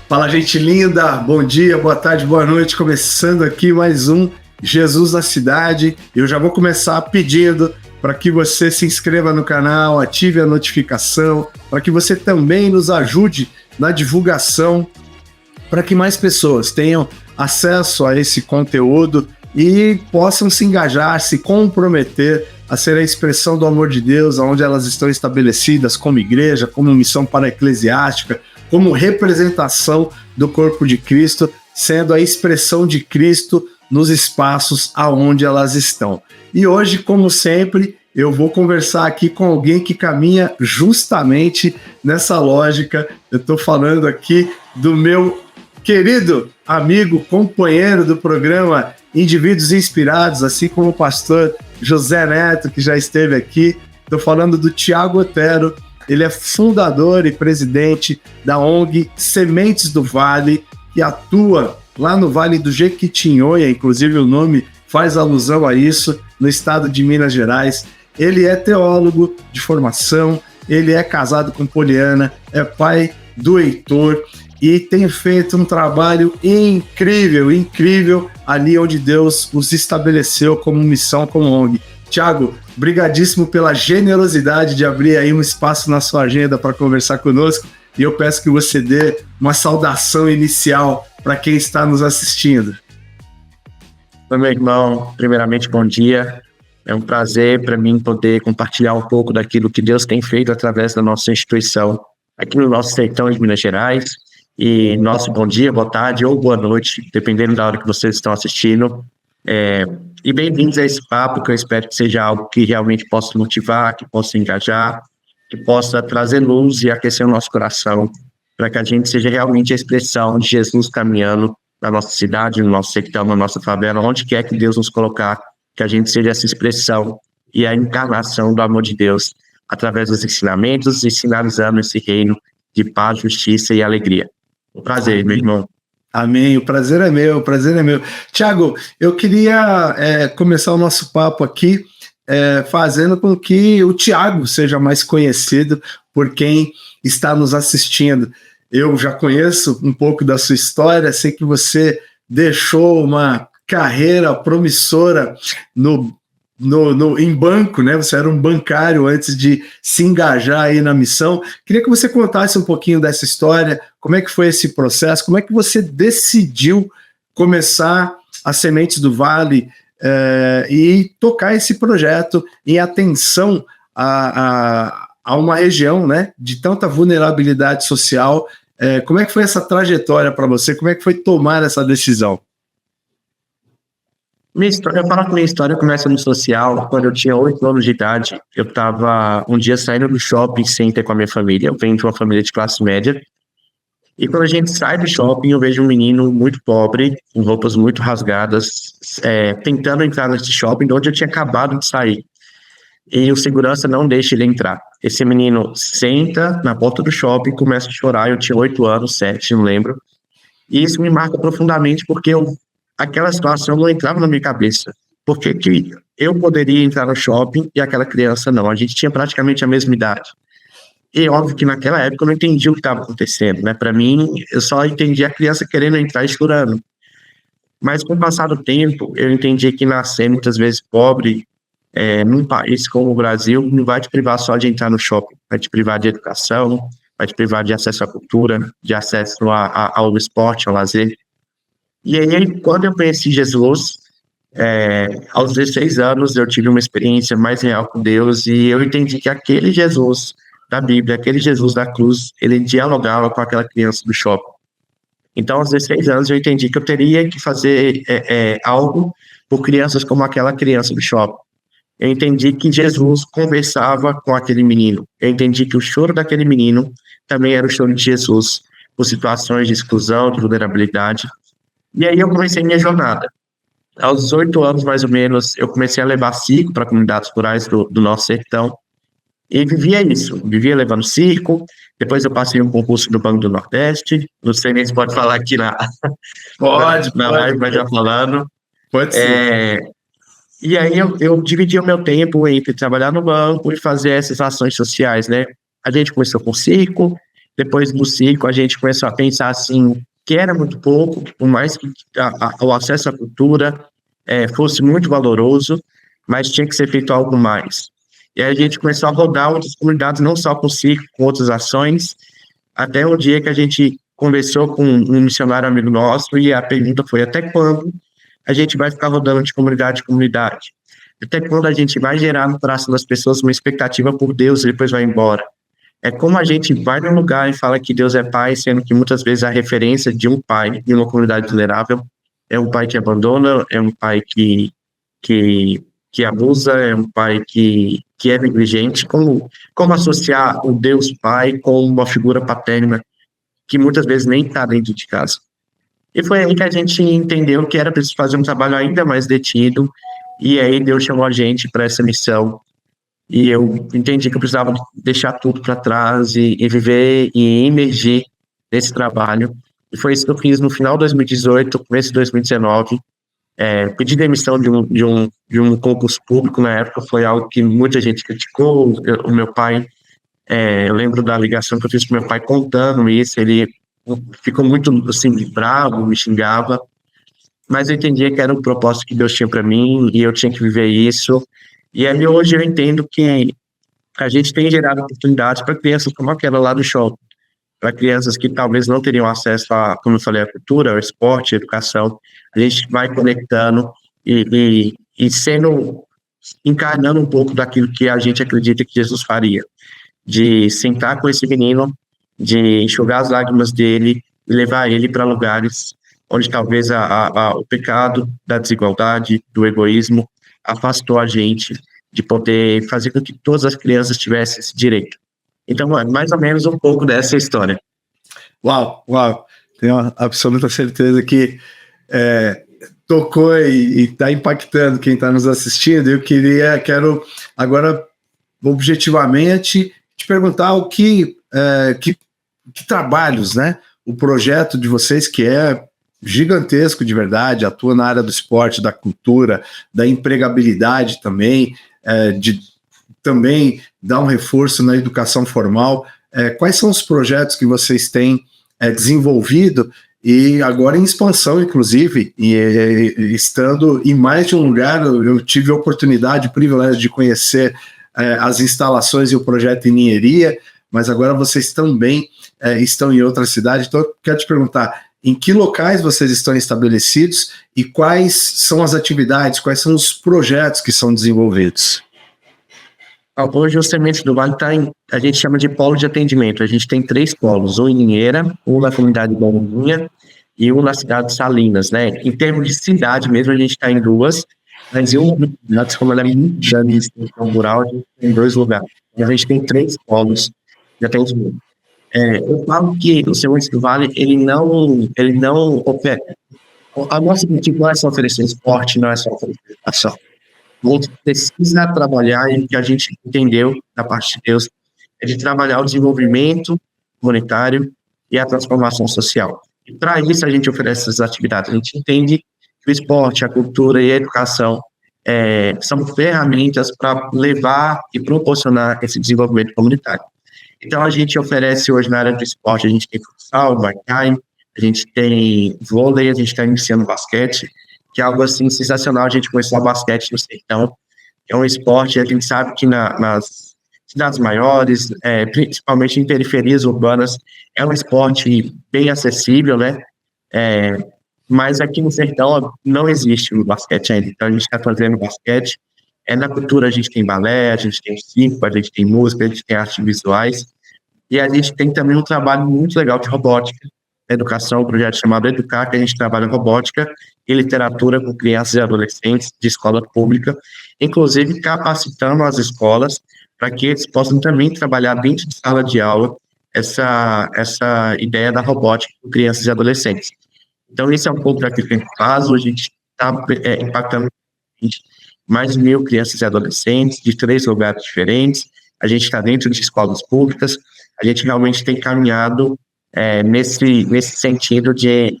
Fala, gente linda, bom dia, boa tarde, boa noite, começando aqui mais um Jesus na Cidade. Eu já vou começar pedindo para que você se inscreva no canal, ative a notificação, para que você também nos ajude na divulgação, para que mais pessoas tenham acesso a esse conteúdo e possam se engajar, se comprometer a ser a expressão do amor de Deus, onde elas estão estabelecidas como igreja, como missão para-eclesiástica, como representação do corpo de Cristo, sendo a expressão de Cristo nos espaços aonde elas estão. E hoje, como sempre, eu vou conversar aqui com alguém que caminha justamente nessa lógica. Eu estou falando aqui do meu querido amigo, companheiro do programa Indivíduos Inspirados, assim como o pastor José Neto, que já esteve aqui. Estou falando do Tiago Otero. Ele é fundador e presidente da ONG Sementes do Vale, que atua lá no Vale do Jequitinhonha, inclusive o nome faz alusão a isso, no estado de Minas Gerais. Ele é teólogo de formação, ele é casado com Poliana, é pai do Heitor e tem feito um trabalho incrível ali onde Deus os estabeleceu como missão, como ONG. Tiago, brigadíssimo pela generosidade de abrir aí um espaço na sua agenda para conversar conosco, e eu peço que você dê uma saudação inicial para quem está nos assistindo. Oi, meu irmão, primeiramente bom dia, é um prazer para mim poder compartilhar um pouco daquilo que Deus tem feito através da nossa instituição aqui no nosso sertão de Minas Gerais, e nosso bom dia, boa tarde ou boa noite, dependendo da hora que vocês estão assistindo. E bem-vindos a esse papo, que eu espero que seja algo que realmente possa motivar, que possa engajar, que possa trazer luz e aquecer o nosso coração, para que a gente seja realmente a expressão de Jesus caminhando na nossa cidade, no nosso sertão, na nossa favela, onde quer que Deus nos colocar, que a gente seja essa expressão e a encarnação do amor de Deus, através dos ensinamentos e sinalizando esse reino de paz, justiça e alegria. Um prazer, meu irmão. Amém, o prazer é meu, Tiago, eu queria começar o nosso papo aqui fazendo com que o Tiago seja mais conhecido por quem está nos assistindo. Eu já conheço um pouco da sua história, sei que você deixou uma carreira promissora em banco, né? Você era um bancário antes de se engajar aí na missão. Queria que você contasse um pouquinho dessa história, como é que foi esse processo, como é que você decidiu começar a Sementes do Vale e tocar esse projeto em atenção a uma região, né, de tanta vulnerabilidade social. Como é que foi essa trajetória para você? Como é que foi tomar essa decisão? Eu falo que minha história começa no social. Quando eu tinha 8 anos de idade, eu estava um dia saindo do shopping center com a minha família. Eu venho de uma família de classe média. E quando a gente sai do shopping, eu vejo um menino muito pobre, com roupas muito rasgadas, tentando entrar nesse shopping de onde eu tinha acabado de sair. E o segurança não deixa ele entrar. Esse menino senta na porta do shopping, começa a chorar. Eu tinha 8 anos, 7, não lembro. E isso me marca profundamente, porque aquela situação não entrava na minha cabeça. Porque que eu poderia entrar no shopping e aquela criança não? A gente tinha praticamente a mesma idade. E óbvio que naquela época eu não entendi o que estava acontecendo, né? Para mim, eu só entendi a criança querendo entrar e chorando. Mas com o passar do tempo, eu entendi que nascer muitas vezes pobre, num país como o Brasil, não vai te privar só de entrar no shopping, vai te privar de educação, vai te privar de acesso à cultura, de acesso ao esporte, ao lazer. E aí, quando eu conheci Jesus, aos 16 anos, eu tive uma experiência mais real com Deus, e eu entendi que aquele Jesus da Bíblia, aquele Jesus da cruz, ele dialogava com aquela criança do shopping. Então, aos 16 anos, eu entendi que eu teria que fazer algo por crianças como aquela criança do shopping. Eu entendi que Jesus conversava com aquele menino. Eu entendi que o choro daquele menino também era o choro de Jesus, por situações de exclusão, de vulnerabilidade. E aí eu comecei minha jornada. Aos 18 anos, mais ou menos, eu comecei a levar ciclo para comunidades rurais do nosso sertão. E vivia isso, vivia levando circo. Depois eu passei um concurso do Banco do Nordeste. Não sei nem se pode falar aqui na live, mas já falando. Pode sim. E aí eu dividia o meu tempo entre trabalhar no banco e fazer essas ações sociais, né? A gente começou com circo, depois do circo a gente começou a pensar assim, que era muito pouco, por mais que o acesso à cultura fosse muito valoroso, mas tinha que ser feito algo mais. E aí a gente começou a rodar outras comunidades, não só com circo, com outras ações, até um dia que a gente conversou com um missionário amigo nosso e a pergunta foi: até quando a gente vai ficar rodando de comunidade em comunidade? Até quando a gente vai gerar no coração das pessoas uma expectativa por Deus e depois vai embora? É como a gente vai num lugar e fala que Deus é pai, sendo que muitas vezes a referência de um pai em uma comunidade vulnerável é um pai que abandona, é um pai que abusa, é um pai que é negligente. Como associar o Deus pai com uma figura paterna que muitas vezes nem está dentro de casa? E foi aí que a gente entendeu que era preciso fazer um trabalho ainda mais detido, e aí Deus chamou a gente para essa missão. E eu entendi que eu precisava deixar tudo para trás e viver e emergir nesse trabalho. E foi isso que eu fiz no final de 2018, começo de 2019. Pedi demissão de um concurso público na época, foi algo que muita gente criticou. O meu pai, eu lembro da ligação que eu fiz com meu pai contando isso, ele ficou muito assim, bravo, me xingava, mas eu entendia que era um propósito que Deus tinha para mim e eu tinha que viver isso. E aí hoje eu entendo que a gente tem gerado oportunidades para crianças como aquela lá do shopping, para crianças que talvez não teriam acesso a, como eu falei, a cultura, ao esporte, a educação. A gente vai conectando e encarnando um pouco daquilo que a gente acredita que Jesus faria, de sentar com esse menino, de enxugar as lágrimas dele e levar ele para lugares onde talvez o pecado da desigualdade, do egoísmo, afastou a gente de poder fazer com que todas as crianças tivessem esse direito. Então, é mais ou menos um pouco dessa história. Uau, uau. Tenho uma absoluta certeza que tocou e está impactando quem está nos assistindo. Eu quero agora, objetivamente, te perguntar que trabalhos, né? O projeto de vocês, que é gigantesco de verdade, atua na área do esporte, da cultura, da empregabilidade também, de também dar um reforço na educação formal. Quais são os projetos que vocês têm desenvolvido e agora em expansão, inclusive, e estando em mais de um lugar? Eu tive a oportunidade, o privilégio de conhecer as instalações e o projeto em Ninheria, mas agora vocês também estão em outra cidade. Então eu quero te perguntar, em que locais vocês estão estabelecidos e quais são as atividades, quais são os projetos que são desenvolvidos? Hoje o Sementes do Vale a gente chama de polo de atendimento. A gente tem 3 polos, um em Ninheira, um na comunidade Bombinha e um na cidade de Salinas, né? Em termos de cidade mesmo, a gente está em 2, mas como ela é muito grande em extensão rural, a gente tem 2 lugares. E a gente tem 3 polos de atendimento. Eu falo que o Sementes do Vale, ele não opera. A nossa objetivo não é só oferecer esporte, não é só oferecer educação. A gente precisa trabalhar, e o que a gente entendeu da parte de Deus é de trabalhar o desenvolvimento comunitário e a transformação social. E para isso a gente oferece essas atividades. A gente entende que o esporte, a cultura e a educação são ferramentas para levar e proporcionar esse desenvolvimento comunitário. Então a gente oferece hoje na área do esporte, a gente tem futsal, muay thai, a gente tem vôlei, a gente está iniciando basquete, que é algo assim sensacional. A gente começou a basquete no sertão, é um esporte, a gente sabe que nas cidades maiores, principalmente em periferias urbanas, é um esporte bem acessível, né? Mas aqui no sertão não existe o basquete ainda, então a gente está fazendo basquete. Na cultura a gente tem balé, a gente tem circo, a gente tem música, a gente tem artes visuais, e a gente tem também um trabalho muito legal de robótica, educação, um projeto chamado Educar, que a gente trabalha robótica e literatura com crianças e adolescentes de escola pública, inclusive capacitando as escolas para que eles possam também trabalhar dentro de sala de aula essa ideia da robótica com crianças e adolescentes. Então, isso é um pouco daquilo que a gente faz. A gente está impactando mais de 1.000 crianças e adolescentes de 3 lugares diferentes. a gente está dentro de escolas públicas, a gente realmente tem caminhado nesse sentido de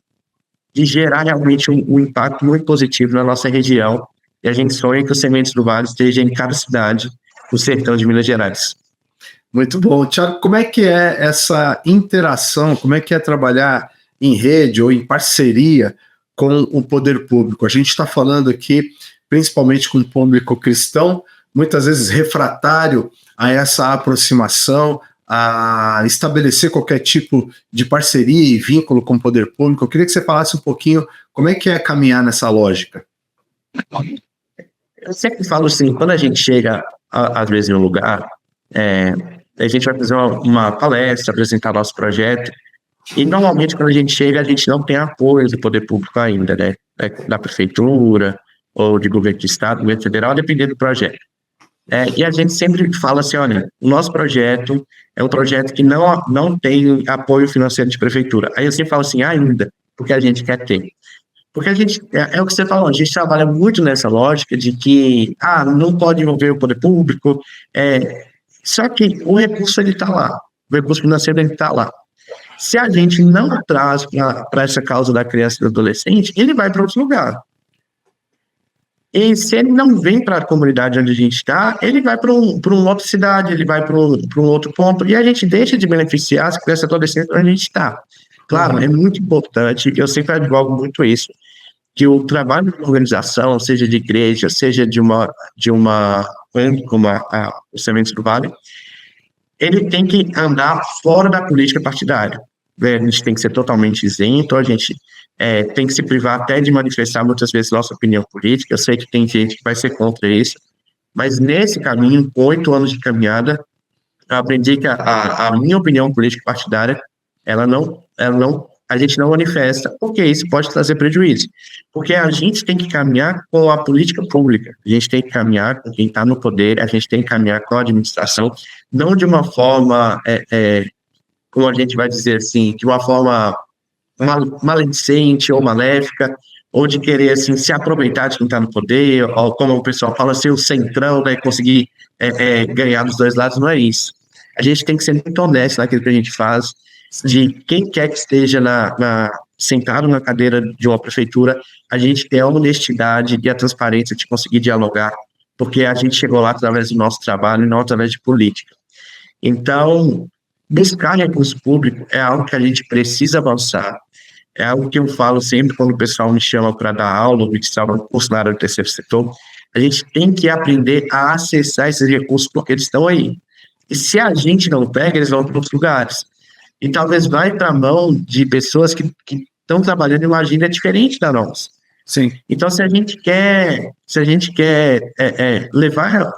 gerar realmente um impacto muito positivo na nossa região, e a gente sonha que o Sementes do Vale esteja em cada cidade do sertão de Minas Gerais. Muito bom. Thiago, como é que é essa interação, como é que é trabalhar em rede ou em parceria com o poder público? A gente está falando aqui principalmente com o público cristão, muitas vezes refratário a essa aproximação, a estabelecer qualquer tipo de parceria e vínculo com o poder público. Eu queria que você falasse um pouquinho como é que é caminhar nessa lógica. Eu sempre falo assim, quando a gente chega, às vezes, em um lugar, a gente vai fazer uma palestra, apresentar nosso projeto, e normalmente quando a gente chega, a gente não tem apoio do poder público ainda, né? Da prefeitura, ou de governo de estado, governo federal, dependendo do projeto. E a gente sempre fala assim, olha, o nosso projeto é um projeto que não tem apoio financeiro de prefeitura. Aí eu sempre falo assim, ainda, porque a gente quer ter. Porque a gente, é o que você falou, a gente trabalha muito nessa lógica de que, não pode envolver o poder público, só que o recurso ele está lá, o recurso financeiro ele está lá. Se a gente não traz para essa causa da criança e do adolescente, ele vai para outro lugar. E se ele não vem para a comunidade onde a gente está, ele vai para uma outra cidade, ele vai para um outro ponto, e a gente deixa de beneficiar as crianças e adolescentes onde a gente está. Claro, é muito importante, eu sempre advogo muito isso, que o trabalho de organização, seja de igreja, seja de uma como o Sementes do Vale, ele tem que andar fora da política partidária. A gente tem que ser totalmente isento, a gente tem que se privar até de manifestar muitas vezes nossa opinião política. Eu sei que tem gente que vai ser contra isso, mas nesse caminho, com 8 anos de caminhada, eu aprendi que a minha opinião política partidária, a gente não manifesta, porque isso pode trazer prejuízo. Porque a gente tem que caminhar com a política pública, a gente tem que caminhar com quem está no poder, a gente tem que caminhar com a administração, não de uma forma, como a gente vai dizer assim, de uma forma maledicente ou maléfica, ou de querer assim, se aproveitar de quem está no poder, ou como o pessoal fala, ser o centrão, né, conseguir ganhar dos dois lados. Não é isso. A gente tem que ser muito honesto naquilo que a gente faz, de quem quer que esteja sentado na cadeira de uma prefeitura, a gente tem a honestidade e a transparência de conseguir dialogar, porque a gente chegou lá através do nosso trabalho e não através de política. Então, buscar recurso público é algo que a gente precisa avançar, é algo que eu falo sempre quando o pessoal me chama para dar aula, me chama no curso na área do terceiro setor. A gente tem que aprender a acessar esses recursos porque eles estão aí. E se a gente não pega, eles vão para outros lugares. E talvez vai para a mão de pessoas que estão trabalhando em uma agenda diferente da nossa. Sim. Então, se a gente quer levar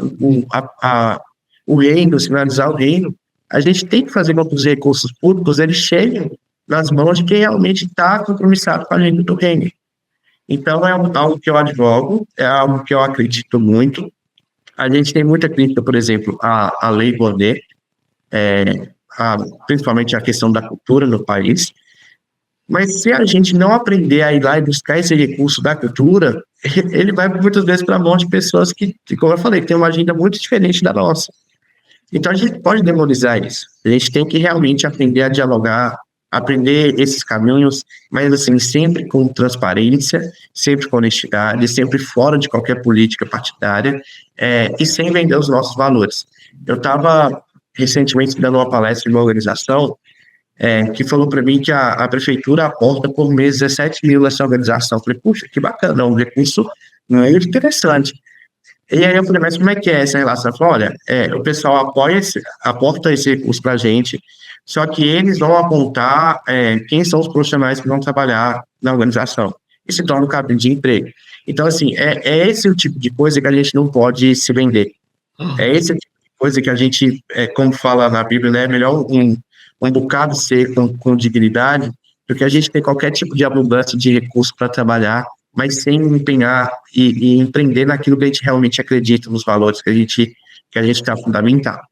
o reino, sinalizar o reino, a gente tem que fazer com que os recursos públicos eles cheguem nas mãos de quem realmente está compromissado com a agenda do reino. Então, é algo que eu advogo, é algo que eu acredito muito. A gente tem muita crítica, por exemplo, à Lei Rouanet, principalmente a questão da cultura no país, mas se a gente não aprender a ir lá e buscar esse recurso da cultura, ele vai muitas vezes para a mão de pessoas que, como eu falei, que tem uma agenda muito diferente da nossa. Então a gente pode demonizar isso, a gente tem que realmente aprender a dialogar, aprender esses caminhos, mas assim, sempre com transparência, sempre com honestidade, sempre fora de qualquer política partidária, e sem vender os nossos valores. Eu estava recentemente dando uma palestra em uma organização que falou para mim que a prefeitura aporta por mês 17 mil nessa organização. Eu falei, puxa, que bacana, é um recurso muito interessante. E aí eu falei, mas como é que é essa relação? Eu falei, olha, o pessoal aporta esse recurso para a gente, só que eles vão apontar quem são os profissionais que vão trabalhar na organização. E se torna um cabide de emprego. Então, assim, esse o tipo de coisa que a gente não pode se vender. É esse tipo de coisa que a gente, como fala na Bíblia, né, é melhor um bocado ser com dignidade do que a gente ter qualquer tipo de abundância de recursos para trabalhar, mas sem empenhar e empreender naquilo que a gente realmente acredita, nos valores que a gente está fundamentado.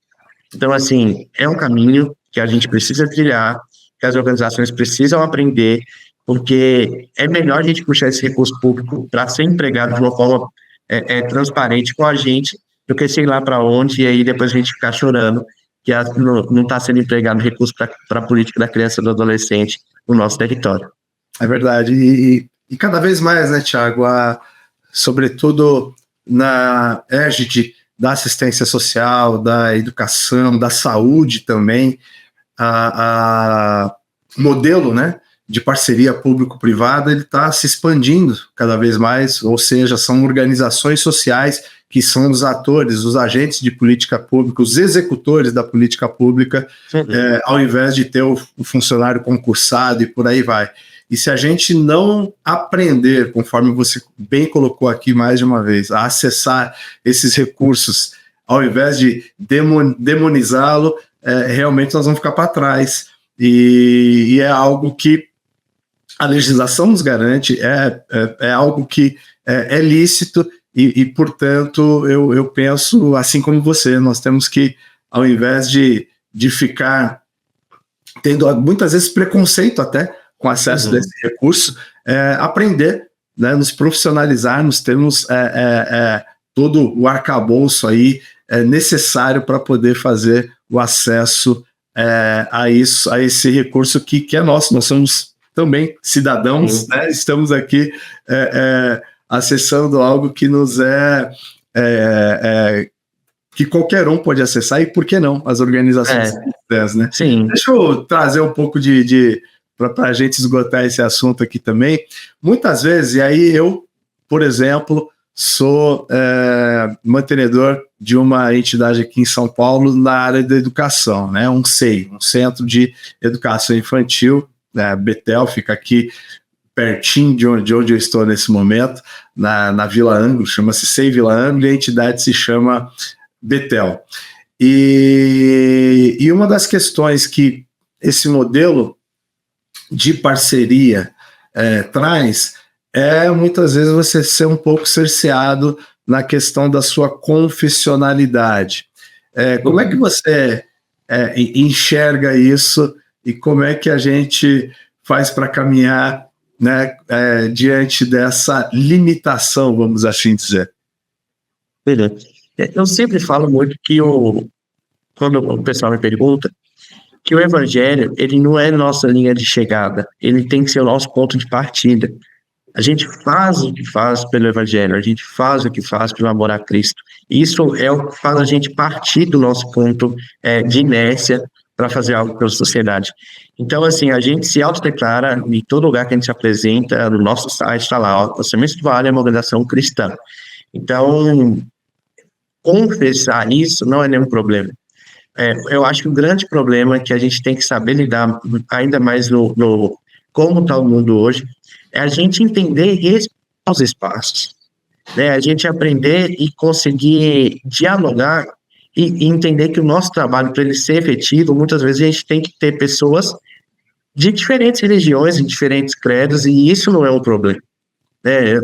Então, assim, é um caminho que a gente precisa trilhar, que as organizações precisam aprender, porque é melhor a gente puxar esse recurso público para ser empregado de uma forma transparente com a gente, do que sei lá para onde, e aí depois a gente ficar chorando que não está sendo empregado recurso para a política da criança e do adolescente no nosso território. É verdade. E cada vez mais, né, Tiago, sobretudo na égide da assistência social, da educação, da saúde também, a modelo, né, de parceria público-privada, ele está se expandindo cada vez mais, ou seja, são organizações sociais que são os atores, os agentes de política pública, os executores da política pública, ao invés de ter o funcionário concursado e por aí vai. E se a gente não aprender, conforme você bem colocou aqui mais de uma vez, a acessar esses recursos, ao invés de demonizá-lo, realmente nós vamos ficar para trás. E é algo que a legislação nos garante, é algo que é lícito e portanto, eu penso assim como você, nós temos que, ao invés de ficar tendo muitas vezes preconceito até com acesso desse recurso, aprender, né, nos profissionalizarmos, termos todo o arcabouço aí necessário para poder fazer o acesso a esse recurso que é nosso. Nós somos também cidadãos, né? Estamos aqui acessando algo que nos que qualquer um pode acessar, e por que não as organizações cristãs, né? Sim. Deixa eu trazer um pouco para a gente esgotar esse assunto aqui também. Muitas vezes, e aí eu, por exemplo, sou mantenedor de uma entidade aqui em São Paulo na área da educação, né? Um CEI, um Centro de Educação Infantil, Betel, fica aqui pertinho de onde eu estou nesse momento, na Vila Ângulo, chama-se CEI Vila Ângulo, e a entidade se chama Betel. E uma das questões que esse modelo de parceria traz muitas vezes você ser um pouco cerceado na questão da sua confessionalidade. Como é que você enxerga isso e como é que a gente faz para caminhar, né, diante dessa limitação, vamos assim dizer? Beleza. Eu sempre falo muito que quando o pessoal me pergunta, que o evangelho, ele não é nossa linha de chegada, ele tem que ser o nosso ponto de partida. A gente faz o que faz pelo evangelho, a gente faz o que faz pelo amor a Cristo. Isso é o que faz a gente partir do nosso ponto de inércia para fazer algo pela sociedade. Então, assim, a gente se autodeclara em todo lugar que a gente se apresenta, no nosso site está lá, o Semente do Vale é uma organização cristã. Então, confessar isso não é nenhum problema. Eu acho que o grande problema que a gente tem que saber lidar ainda mais no como está o mundo hoje, é a gente entender e respeitar os espaços, né? A gente aprender e conseguir dialogar e entender que o nosso trabalho, para ele ser efetivo, muitas vezes a gente tem que ter pessoas de diferentes religiões, de diferentes credos, e isso não é um problema, né?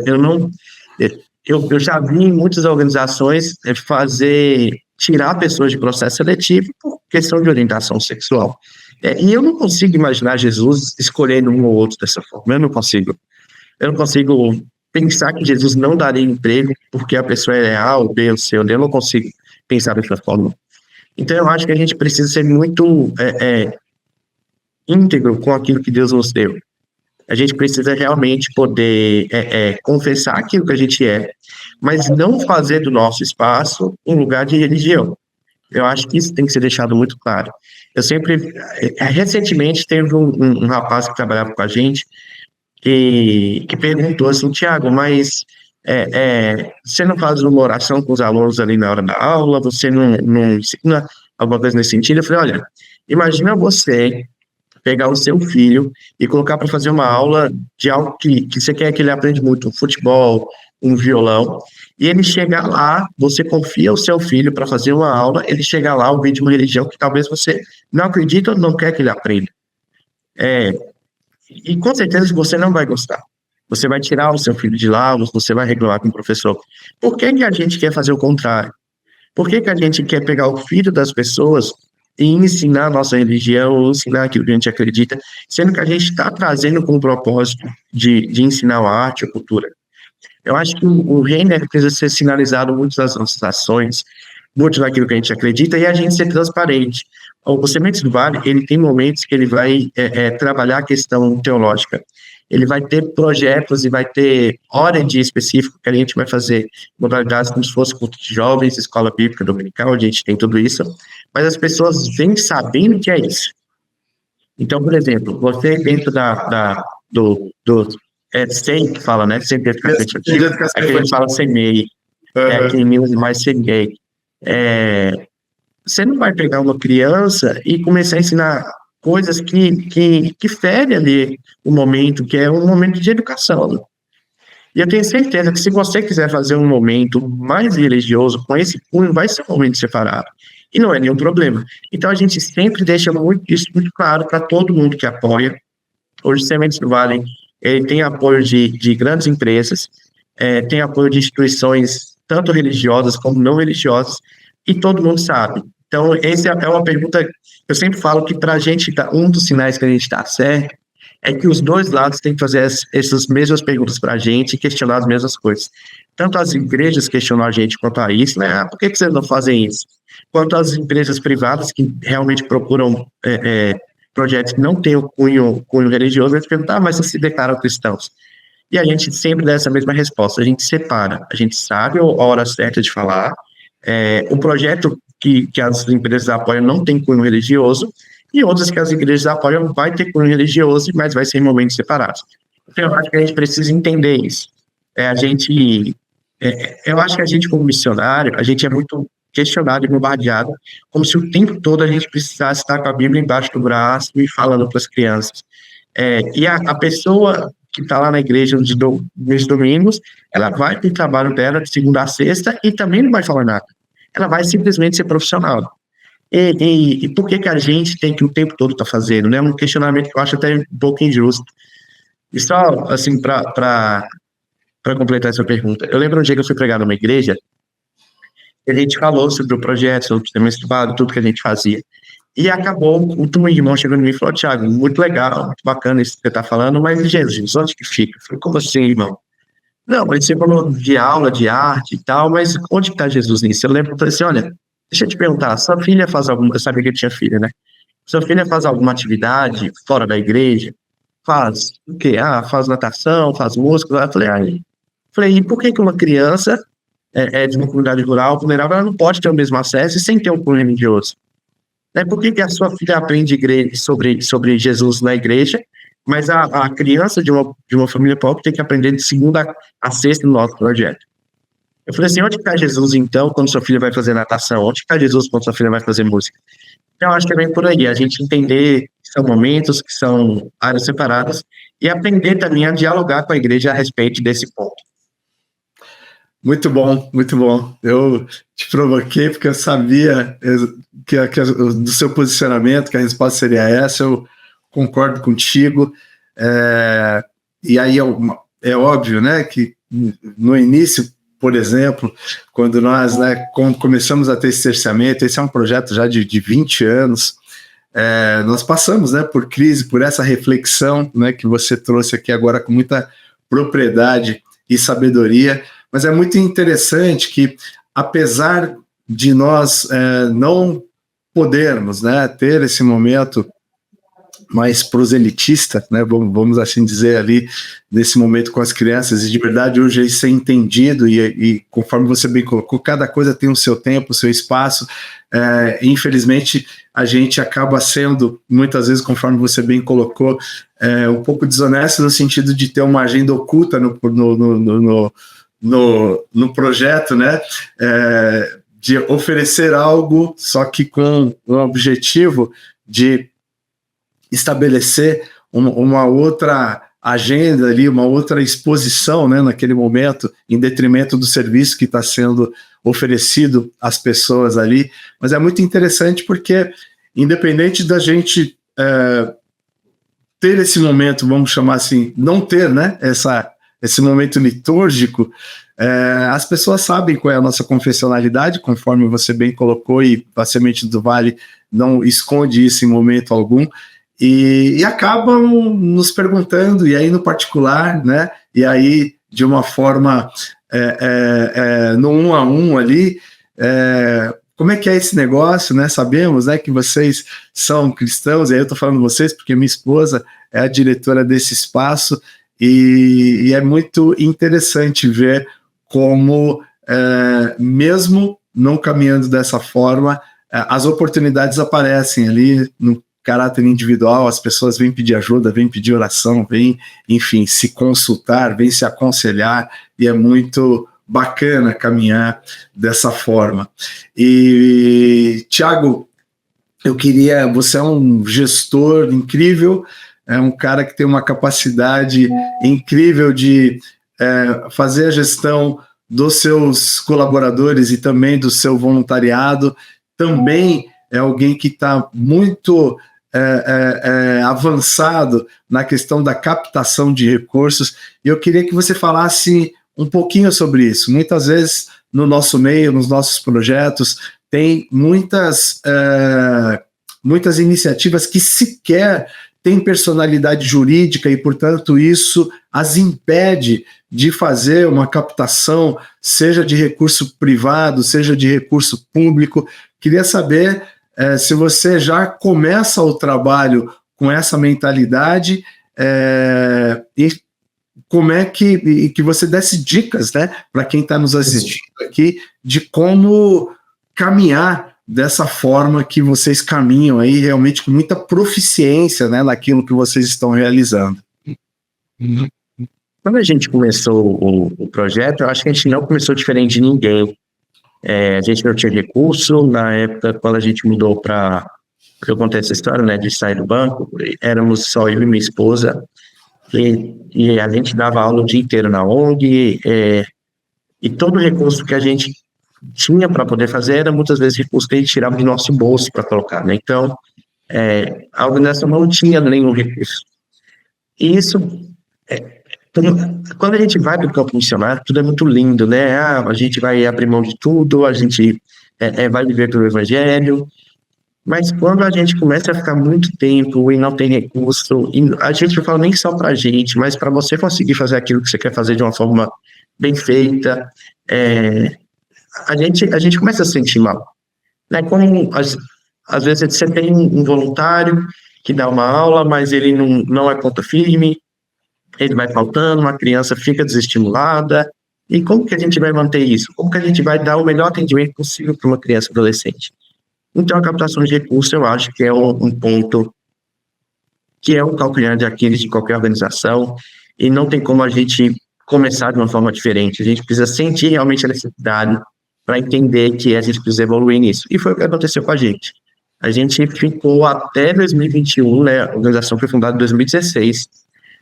Eu já vi em muitas organizações tirar pessoas de processo seletivo por questão de orientação sexual. E eu não consigo imaginar Jesus escolhendo um ou outro dessa forma. Eu não consigo pensar que Jesus não daria emprego porque a pessoa é A ou B ou C. Eu não consigo pensar dessa forma. Então eu acho que a gente precisa ser muito íntegro com aquilo que Deus nos deu. A gente precisa realmente poder confessar aquilo que a gente mas não fazer do nosso espaço um lugar de religião. Eu acho que isso tem que ser deixado muito claro. Eu sempre... recentemente teve um rapaz que trabalhava com a gente que perguntou assim, Tiago, mas você não faz uma oração com os alunos ali na hora da aula? Você não ensina alguma coisa nesse sentido? Eu falei, olha, imagina você pegar o seu filho e colocar para fazer uma aula de algo que você quer que ele aprenda muito, um futebol, um violão, e ele chegar lá, você confia o seu filho para fazer uma aula, ele chegar lá, ouvir de uma religião que talvez você não acredita ou não quer que ele aprenda. E com certeza você não vai gostar. Você vai tirar o seu filho de lá, você vai reclamar com o professor. Por que a gente quer fazer o contrário? Por que a gente quer pegar o filho das pessoas e ensinar a nossa religião, ensinar aquilo que a gente acredita, sendo que a gente está trazendo com o propósito de ensinar a arte, a cultura? Eu acho que o reino precisa ser sinalizado muito nas nossas ações, muito naquilo que a gente acredita, e a gente ser transparente. O Sementes do Vale, ele tem momentos que ele vai trabalhar a questão teológica. Ele vai ter projetos e vai ter hora em dia específico que a gente vai fazer modalidades como se fosse culto de jovens, escola bíblica dominical, a gente tem tudo isso, mas as pessoas vêm sabendo que é isso. Então, por exemplo, você dentro do SEI, que fala, né? Centro de Educação Infantil, é que a gente fala CEMEI, aqui em Minas mais CEMEI. Você não vai pegar uma criança e começar a ensinar coisas que ferem ali o momento, que é um momento de educação. Né? E eu tenho certeza que se você quiser fazer um momento mais religioso com esse cunho, vai ser um momento separado. E não é nenhum problema. Então a gente sempre deixa isso muito claro para todo mundo que apoia. Hoje o Sementes do Vale ele tem apoio de grandes empresas, tem apoio de instituições tanto religiosas como não religiosas, e todo mundo sabe. Então, essa é uma pergunta, eu sempre falo que para a gente, um dos sinais que a gente está certo, é que os dois lados têm que fazer essas mesmas perguntas para a gente e questionar as mesmas coisas. Tanto as igrejas questionam a gente quanto a isso, né? Por que vocês não fazem isso? Quanto as empresas privadas que realmente procuram projetos que não têm o cunho religioso, eles perguntam, mas vocês se declaram cristãos? E a gente sempre dá essa mesma resposta, a gente separa, a gente sabe a hora certa de falar, o projeto que as empresas apoiam não tem cunho religioso, e outras que as igrejas apoiam vai ter cunho religioso, mas vai ser em momentos separados. Então, eu acho que a gente precisa entender isso. Eu acho que a gente, como missionário, a gente é muito questionado e bombardeado, como se o tempo todo a gente precisasse estar com a Bíblia embaixo do braço e falando para as crianças. E a pessoa que está lá na igreja nos domingos, ela vai para o trabalho dela de segunda a sexta e também não vai falar nada. Ela vai simplesmente ser profissional. E por que a gente tem que o tempo todo estar fazendo? Né? Um questionamento que eu acho até um pouco injusto. E só, assim, para completar essa pergunta, eu lembro um dia que eu fui pregar numa igreja e a gente falou sobre o projeto, sobre o sistema estudado, tudo que a gente fazia. E acabou, um irmão chegou em mim e falou, Thiago, muito legal, muito bacana isso que você está falando, mas Jesus, onde que fica? Eu falei, como assim, irmão? Não, mas você falou de aula, de arte e tal, mas onde que está Jesus nisso? Eu lembro, eu falei assim, olha, deixa eu te perguntar, sua filha faz alguma... Eu sabia que eu tinha filha, né? Sua filha faz alguma atividade fora da igreja? Faz o quê? Faz natação, faz música. Eu falei, e por que uma criança de uma comunidade rural, vulnerável, ela não pode ter o mesmo acesso e sem ter um cunho religioso? Por que a sua filha aprende sobre Jesus na igreja, mas a criança de uma família pobre tem que aprender de segunda a sexta no nosso projeto? Eu falei assim, onde está Jesus, então, quando sua filha vai fazer natação? Onde está Jesus quando sua filha vai fazer música? Então, eu acho que é bem por aí, a gente entender que são momentos, que são áreas separadas, e aprender também a dialogar com a igreja a respeito desse ponto. Muito bom, muito bom. Eu te provoquei porque eu sabia que do seu posicionamento, que a resposta seria essa, eu concordo contigo. E aí é óbvio, né, que no início, por exemplo, quando nós começamos a ter esse cerceamento, esse é um projeto já de 20 anos, nós passamos, né, por crise, por essa reflexão, né, que você trouxe aqui agora com muita propriedade e sabedoria, mas é muito interessante que, apesar de nós não podermos, né, ter esse momento mais proselitista, né, vamos assim dizer ali, nesse momento com as crianças, e de verdade hoje isso é entendido, e conforme você bem colocou, cada coisa tem o seu tempo, o seu espaço, infelizmente a gente acaba sendo, muitas vezes, conforme você bem colocou, um pouco desonesto no sentido de ter uma agenda oculta no projeto, né, de oferecer algo, só que com o objetivo de estabelecer uma outra agenda ali, uma outra exposição, né, naquele momento, em detrimento do serviço que está sendo oferecido às pessoas ali. Mas é muito interessante porque, independente da gente ter esse momento, vamos chamar assim, não ter, né, esse momento litúrgico, as pessoas sabem qual é a nossa confessionalidade, conforme você bem colocou, e a Semente do Vale não esconde isso em momento algum, e acabam nos perguntando, e aí no particular, né, e aí de uma forma no 1 a 1 ali. Como é que é esse negócio, né? Sabemos, né, que vocês são cristãos, e aí eu estou falando vocês porque minha esposa é a diretora desse espaço, e é muito interessante ver como, mesmo não caminhando dessa forma, as oportunidades aparecem ali no caráter individual, as pessoas vêm pedir ajuda, vêm pedir oração, vêm, enfim, se consultar, vêm se aconselhar, e é muito bacana caminhar dessa forma. E, Thiago, você é um gestor incrível, é um cara que tem uma capacidade incrível de fazer a gestão dos seus colaboradores e também do seu voluntariado. Também é alguém que está muito avançado na questão da captação de recursos, e eu queria que você falasse um pouquinho sobre isso. Muitas vezes, no nosso meio, nos nossos projetos, tem muitas iniciativas que sequer têm personalidade jurídica e, portanto, isso as impede de fazer uma captação, seja de recurso privado, seja de recurso público. Queria saber se você já começa o trabalho com essa mentalidade e como é que você desse dicas, né, para quem está nos assistindo aqui, de como caminhar dessa forma que vocês caminham aí, realmente com muita proficiência, né, naquilo que vocês estão realizando. Quando a gente começou o projeto, eu acho que a gente não começou diferente de ninguém. A gente não tinha recurso. Na época, quando a gente mudou para... Eu contei essa história, né, de sair do banco, éramos só eu e minha esposa, e a gente dava aula o dia inteiro na ONG, e todo o recurso que a gente tinha para poder fazer era muitas vezes recurso que a gente tirava do nosso bolso para colocar, né? Então, a organização não tinha nenhum recurso. E isso, quando a gente vai para o campo missionário, tudo é muito lindo, né? A gente vai abrir mão de tudo, a gente vai viver pelo Evangelho, mas quando a gente começa a ficar muito tempo e não tem recurso, e a gente não fala nem só para a gente, mas para você conseguir fazer aquilo que você quer fazer de uma forma bem feita, a gente começa a se sentir mal, né? Como às vezes você tem um voluntário que dá uma aula, mas ele não é ponta firme, ele vai faltando, uma criança fica desestimulada, e como que a gente vai manter isso? Como que a gente vai dar o melhor atendimento possível para uma criança e adolescente? Então, a captação de recursos, eu acho que é um ponto que é o calcanhar de Aquiles de qualquer organização, e não tem como a gente começar de uma forma diferente. A gente precisa sentir realmente a necessidade para entender que a gente precisa evoluir nisso. E foi o que aconteceu com a gente. A gente ficou até 2021, né? A organização foi fundada em 2016.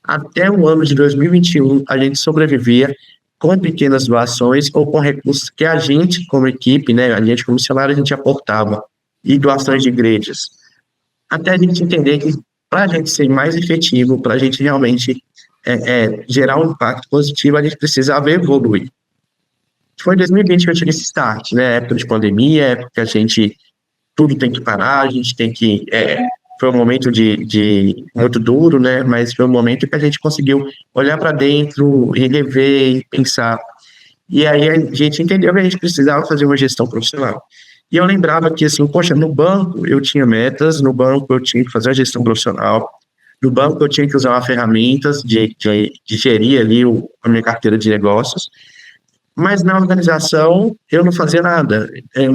Até o ano de 2021, a gente sobrevivia com pequenas doações ou com recursos que a gente, como equipe, né? A gente, como missionário, a gente aportava. E doações de igrejas. Até a gente entender que, para a gente ser mais efetivo, para a gente realmente gerar um impacto positivo, a gente precisava evoluir. Foi em 2020 que eu tive esse start, né? Época de pandemia, época que a gente tudo tem que parar, a gente tem que... foi um momento de muito duro, né? Mas foi um momento que a gente conseguiu olhar para dentro, rever e pensar. E aí a gente entendeu que a gente precisava fazer uma gestão profissional. E eu lembrava que, assim, poxa, no banco eu tinha metas, no banco eu tinha que fazer a gestão profissional, no banco eu tinha que usar ferramentas de gerir ali a minha carteira de negócios, mas na organização eu não fazia nada, eu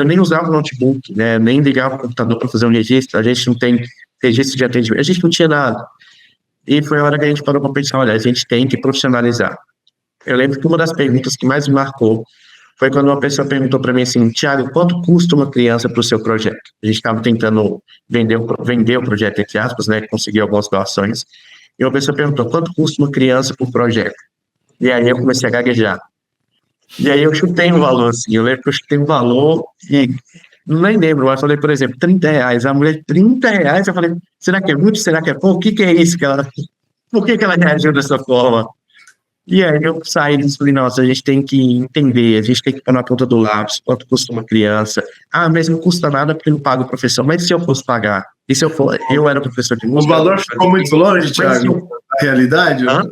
nem usava o notebook, né, nem ligava o computador para fazer um registro, a gente não tem registro de atendimento, a gente não tinha nada. E foi a hora que a gente parou para pensar, olha, a gente tem que profissionalizar. Eu lembro que uma das perguntas que mais me marcou foi quando uma pessoa perguntou para mim assim, Thiago, quanto custa uma criança para o seu projeto? A gente estava tentando vender o projeto, entre aspas, né, conseguir algumas doações, e uma pessoa perguntou, quanto custa uma criança por projeto? E aí eu comecei a gaguejar. E aí eu chutei um valor, assim, eu lembro que eu chutei um valor e nem lembro, mas falei, por exemplo, R$30. A mulher, R$30? Eu falei, será que é muito? Será que é pouco? O que é isso que ela... Por que ela reagiu dessa forma? E aí eu saí e falei, nossa, a gente tem que entender, a gente tem que pôr na ponta do lápis quanto custa uma criança. Ah, mas não custa nada porque não paga o professor. Mas e se eu fosse pagar? E se eu era professor de música? O valor ficou muito longe, Thiago, da realidade? Hã?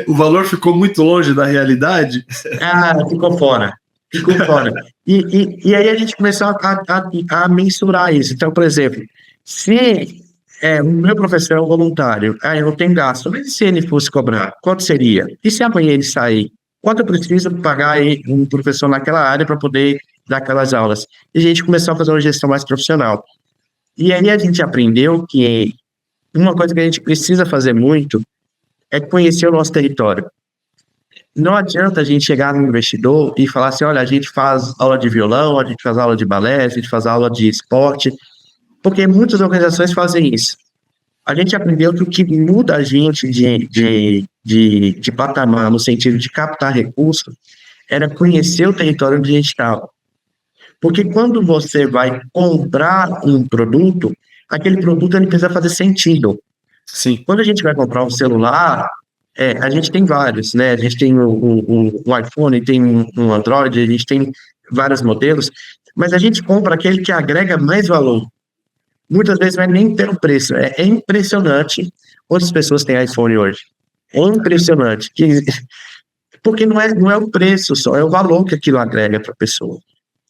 O valor ficou muito longe da realidade? Ah, ficou fora. Ficou fora. E aí a gente começou a mensurar isso. Então, por exemplo, se o meu professor é um voluntário, eu não tenho gasto, mas e se ele fosse cobrar, quanto seria? E se amanhã ele sair? Quanto eu preciso pagar aí um professor naquela área para poder dar aquelas aulas? E a gente começou a fazer uma gestão mais profissional. E aí a gente aprendeu que uma coisa que a gente precisa fazer muito é conhecer o nosso território. Não adianta a gente chegar no investidor e falar assim, olha, a gente faz aula de violão, a gente faz aula de balé, a gente faz aula de esporte, porque muitas organizações fazem isso. A gente aprendeu que o que muda a gente de patamar, no sentido de captar recursos, era conhecer o território onde a gente estava. Porque quando você vai comprar um produto, aquele produto ele precisa fazer sentido. Sim. Quando a gente vai comprar um celular, a gente tem vários, né? A gente tem o iPhone, tem um Android, a gente tem vários modelos, mas a gente compra aquele que agrega mais valor. Muitas vezes não é nem pelo preço. É impressionante quantas pessoas têm iPhone hoje. É impressionante. Porque não é o preço só, é o valor que aquilo agrega para a pessoa.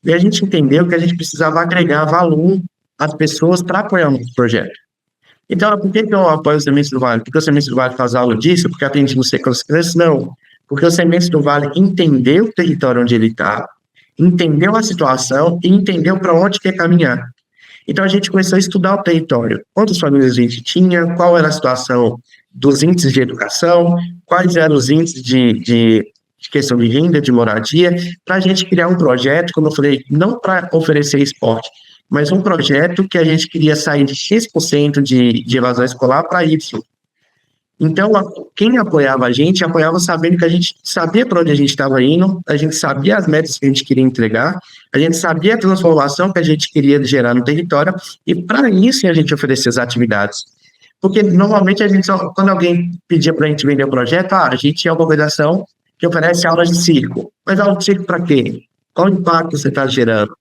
E a gente entendeu que a gente precisava agregar valor às pessoas para apoiar o projeto. Então, por que eu apoio o Sementes do Vale? Porque o Sementes do Vale faz aula disso? Porque atende no ciclo das crianças? Não. Porque o Sementes do Vale entendeu o território onde ele está, entendeu a situação e entendeu para onde quer caminhar. Então, a gente começou a estudar o território. Quantas famílias a gente tinha, qual era a situação dos índices de educação, quais eram os índices de questão de renda, de moradia, para a gente criar um projeto, como eu falei, não para oferecer esporte, mas um projeto que a gente queria sair de X% de evasão escolar para Y. Então, quem apoiava a gente, apoiava sabendo que a gente sabia para onde a gente estava indo, a gente sabia as metas que a gente queria entregar, a gente sabia a transformação que a gente queria gerar no território, e para isso a gente oferecia as atividades. Porque, normalmente, a gente quando alguém pedia para a gente vender o projeto, a gente é uma organização que oferece aulas de circo. Mas aula de circo para quê? Qual o impacto você está gerando?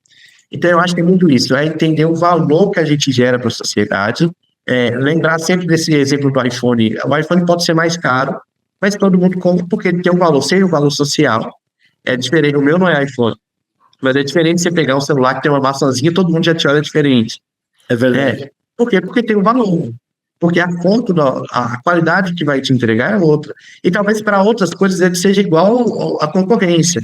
Então, eu acho que é muito isso, é entender o valor que a gente gera para a sociedade, lembrar sempre desse exemplo do iPhone. O iPhone pode ser mais caro, mas todo mundo compra porque tem um valor, seja um valor social. É diferente, o meu não é iPhone, mas é diferente você pegar um celular que tem uma maçãzinha e todo mundo já te olha diferente. É verdade. Por quê? Porque tem um valor. Porque a qualidade que vai te entregar é outra. E talvez para outras coisas ele seja igual à concorrência.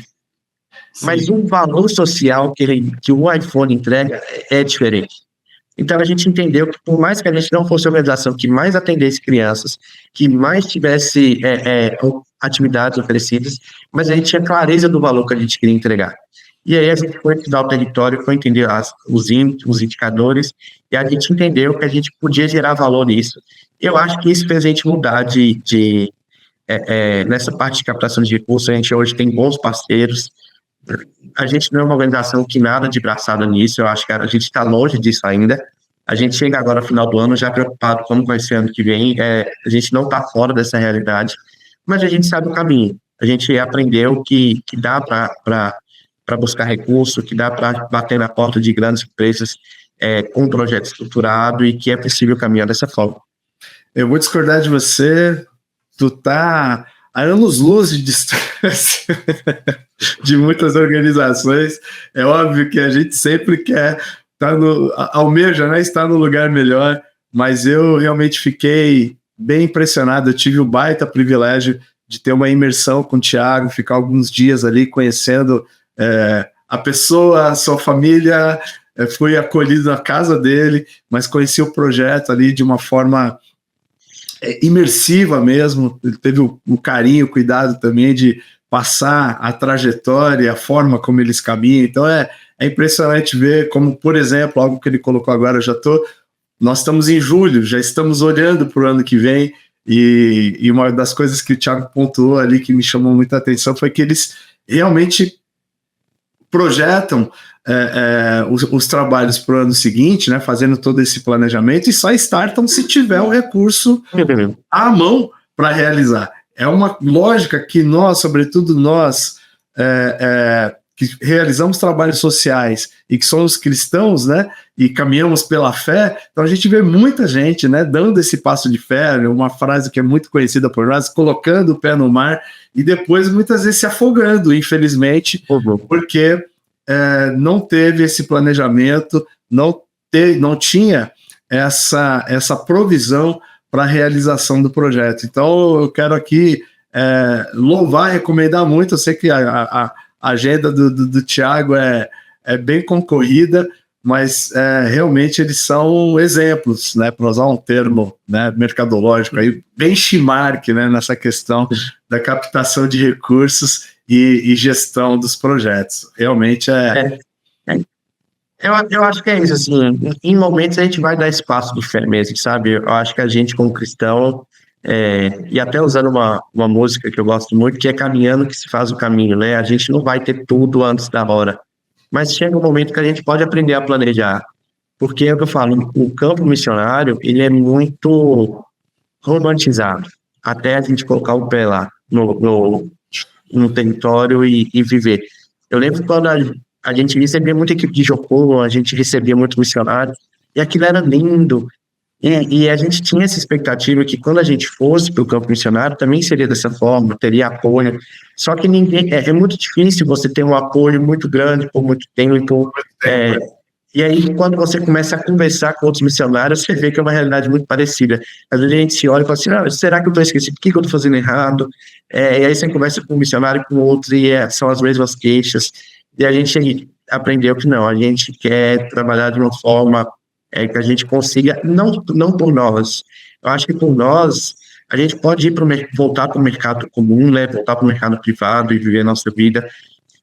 Sim. Mas o valor social que o iPhone entrega é diferente. Então, a gente entendeu que, por mais que a gente não fosse a organização que mais atendesse crianças, que mais tivesse atividades oferecidas, mas a gente tinha clareza do valor que a gente queria entregar. E aí, a gente foi estudar o território, foi entender os indicadores, e a gente entendeu que a gente podia gerar valor nisso. Eu acho que isso fez a gente mudar nessa parte de captação de recursos. A gente hoje tem bons parceiros. A gente não é uma organização que nada de braçada nisso, eu acho que a gente está longe disso ainda. A gente chega agora no final do ano já preocupado como vai ser ano que vem, a gente não está fora dessa realidade, mas a gente sabe o caminho. A gente aprendeu que dá para buscar recurso, que dá para bater na porta de grandes empresas com um projeto estruturado e que é possível caminhar dessa forma. Eu vou discordar de você, tu tá a anos-luz de distância de muitas organizações. É óbvio que a gente sempre quer almeja, né, estar no lugar melhor, mas eu realmente fiquei bem impressionado. Eu tive o baita privilégio de ter uma imersão com o Thiago, ficar alguns dias ali conhecendo a pessoa, a sua família. Fui acolhido na casa dele, mas conheci o projeto ali de uma forma imersiva mesmo. Ele teve o carinho, o cuidado também de passar a trajetória, a forma como eles caminham. Então é impressionante ver como, por exemplo, algo que ele colocou agora, nós estamos em julho, já estamos olhando para o ano que vem, e uma das coisas que o Thiago pontuou ali que me chamou muita atenção foi que eles realmente projetam os trabalhos para o ano seguinte, né, fazendo todo esse planejamento, e só startam se tiver o recurso à mão para realizar. é uma lógica que nós, sobretudo nós, que realizamos trabalhos sociais e que somos cristãos, né, e caminhamos pela fé, então a gente vê muita gente, né, dando esse passo de fé, uma frase que é muito conhecida por nós, colocando o pé no mar e depois muitas vezes se afogando, infelizmente, porque não teve esse planejamento, não tinha essa provisão para a realização do projeto. Então eu quero aqui louvar, recomendar muito. Eu sei que a agenda do Thiago é bem concorrida, mas realmente eles são exemplos, né, para usar um termo, né, mercadológico, aí, benchmark, né, nessa questão da captação de recursos e gestão dos projetos. Realmente Eu acho que é isso, assim, em momentos a gente vai dar espaço de fé mesmo, sabe? Eu acho que a gente, como cristão, e até usando uma música que eu gosto muito, que é Caminhando que se faz o caminho, né? A gente não vai ter tudo antes da hora, mas chega um momento que a gente pode aprender a planejar, porque é o que eu falo, o campo missionário, ele é muito romantizado, até a gente colocar o pé lá no território e viver. Eu lembro quando a gente recebia muita equipe de Jocô, a gente recebia muito missionário, e aquilo era lindo. E a gente tinha essa expectativa que quando a gente fosse para o campo missionário, também seria dessa forma, teria apoio. Só que ninguém, é muito difícil você ter um apoio muito grande por muito tempo. E aí, quando você começa a conversar com outros missionários, você vê que é uma realidade muito parecida. Às vezes a gente se olha e fala assim, será que eu estou esquecido? O que eu estou fazendo errado? E aí você conversa com um missionário, com outro, e são as mesmas queixas. E a gente aprendeu que não, a gente quer trabalhar de uma forma que a gente consiga, não por nós. Eu acho que por nós, a gente pode voltar para o mercado comum, né, voltar para o mercado privado e viver a nossa vida,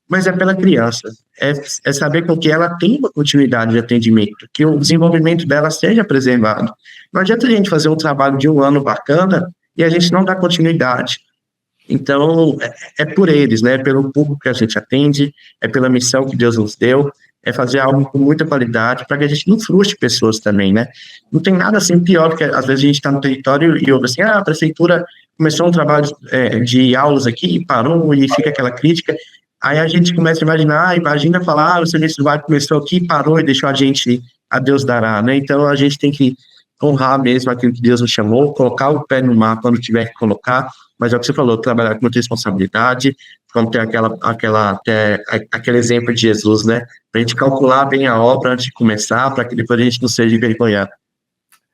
mas é pela criança. É saber com que ela tem uma continuidade de atendimento, que o desenvolvimento dela seja preservado. Não adianta a gente fazer um trabalho de um ano bacana e a gente não dá continuidade. Então, é por eles, né? É pelo público que a gente atende, é pela missão que Deus nos deu, é fazer algo com muita qualidade para que a gente não frustre pessoas também, né? Não tem nada assim pior que às vezes a gente está no território e ouve assim, a prefeitura começou um trabalho de aulas aqui e parou e fica aquela crítica. Aí a gente começa a imaginar, imagina falar, o serviço vai começou aqui, parou e deixou a gente, a Deus dará, né? Então a gente tem que honrar mesmo aquilo que Deus nos chamou, colocar o pé no mar quando tiver que colocar, mas é o que você falou, trabalhar com muita responsabilidade, como tem aquele exemplo de Jesus, né? Para a gente calcular bem a obra antes de começar, para que depois a gente não seja envergonhado.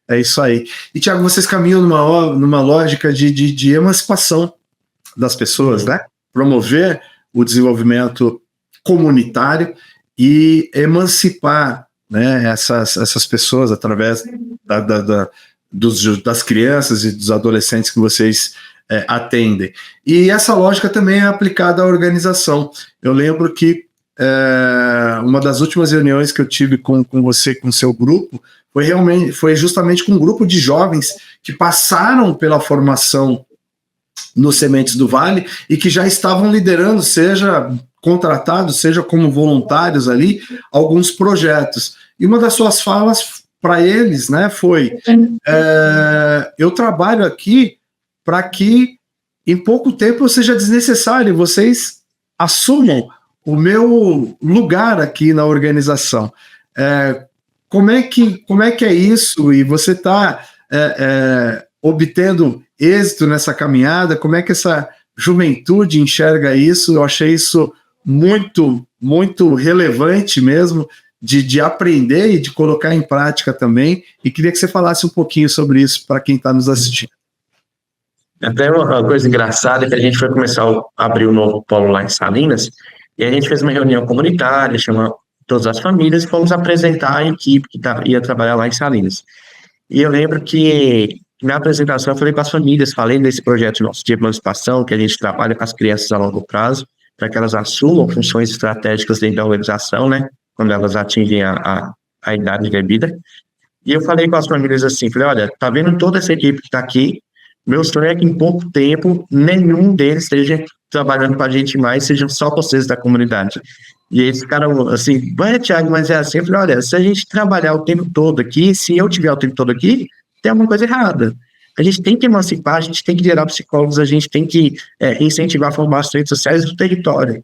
É isso aí. E, Thiago, vocês caminham numa lógica de emancipação das pessoas, né? Promover o desenvolvimento comunitário e emancipar, né, essas pessoas através das crianças e dos adolescentes que vocês atendem. E essa lógica também é aplicada à organização. Eu lembro que uma das últimas reuniões que eu tive com você, com o seu grupo, foi justamente com um grupo de jovens que passaram pela formação no Sementes do Vale e que já estavam liderando, seja contratados, seja como voluntários ali, alguns projetos. E uma das suas falas para eles, né, foi: eu trabalho aqui para que em pouco tempo eu seja desnecessário, vocês assumam o meu lugar aqui na organização. Como é que é isso? E você está obtendo êxito nessa caminhada? Como é que essa juventude enxerga isso? Eu achei isso muito, muito relevante mesmo, de aprender e de colocar em prática também, e queria que você falasse um pouquinho sobre isso para quem está nos assistindo. Até uma coisa engraçada é que a gente foi começar a abrir um novo polo lá em Salinas, e a gente fez uma reunião comunitária, chamou todas as famílias e fomos apresentar a equipe que ia trabalhar lá em Salinas. E eu lembro que na apresentação eu falei com as famílias, falei desse projeto nosso de emancipação, que a gente trabalha com as crianças a longo prazo, para que elas assumam funções estratégicas dentro da organização, né, quando elas atingem a idade devida. E eu falei com as famílias assim, falei, olha, tá vendo toda essa equipe que está aqui? Meu sonho é que em pouco tempo nenhum deles esteja trabalhando com a gente mais, sejam só vocês da comunidade. E eles ficaram assim, Thiago, mas é assim. Eu falei, olha, se a gente trabalhar o tempo todo aqui, se eu tiver o tempo todo aqui, tem alguma coisa errada. A gente tem que emancipar, a gente tem que gerar psicólogos, a gente tem que incentivar a formar as redes sociais do território.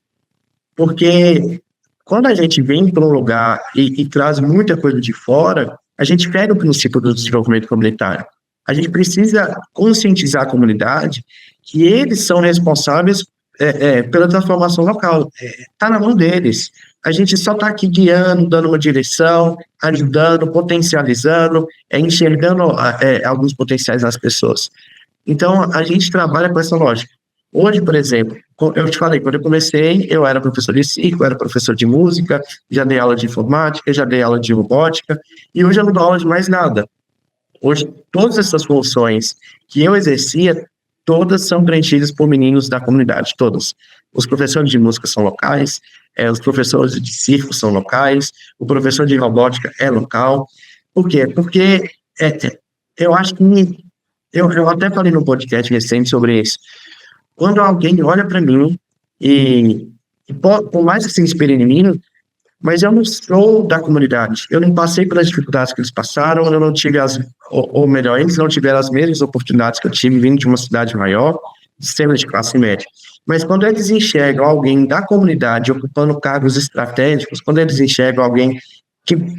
Porque quando a gente vem para um lugar e traz muita coisa de fora, a gente perde o princípio do desenvolvimento comunitário. A gente precisa conscientizar a comunidade que eles são responsáveis pela transformação local. Está na mão deles. A gente só está aqui guiando, dando uma direção, ajudando, potencializando, enxergando alguns potenciais nas pessoas. Então, a gente trabalha com essa lógica. Hoje, por exemplo, eu te falei, quando eu comecei, eu era professor de circo, eu era professor de música, já dei aula de informática, já dei aula de robótica, e hoje eu não dou aula de mais nada. Hoje, todas essas funções que eu exercia, todas são preenchidas por meninos da comunidade, todas. Os professores de música são locais, os professores de circo são locais, o professor de robótica é local. Por quê? Porque eu acho que... Eu até falei no podcast recente sobre isso. Quando alguém olha para mim por mais que se inspire em mim, mas eu não sou da comunidade, eu não passei pelas dificuldades que eles passaram, eu não tive ou melhor, eles não tiveram as mesmas oportunidades que eu tive vindo de uma cidade maior, de classe média. Mas quando eles enxergam alguém da comunidade ocupando cargos estratégicos, quando eles enxergam alguém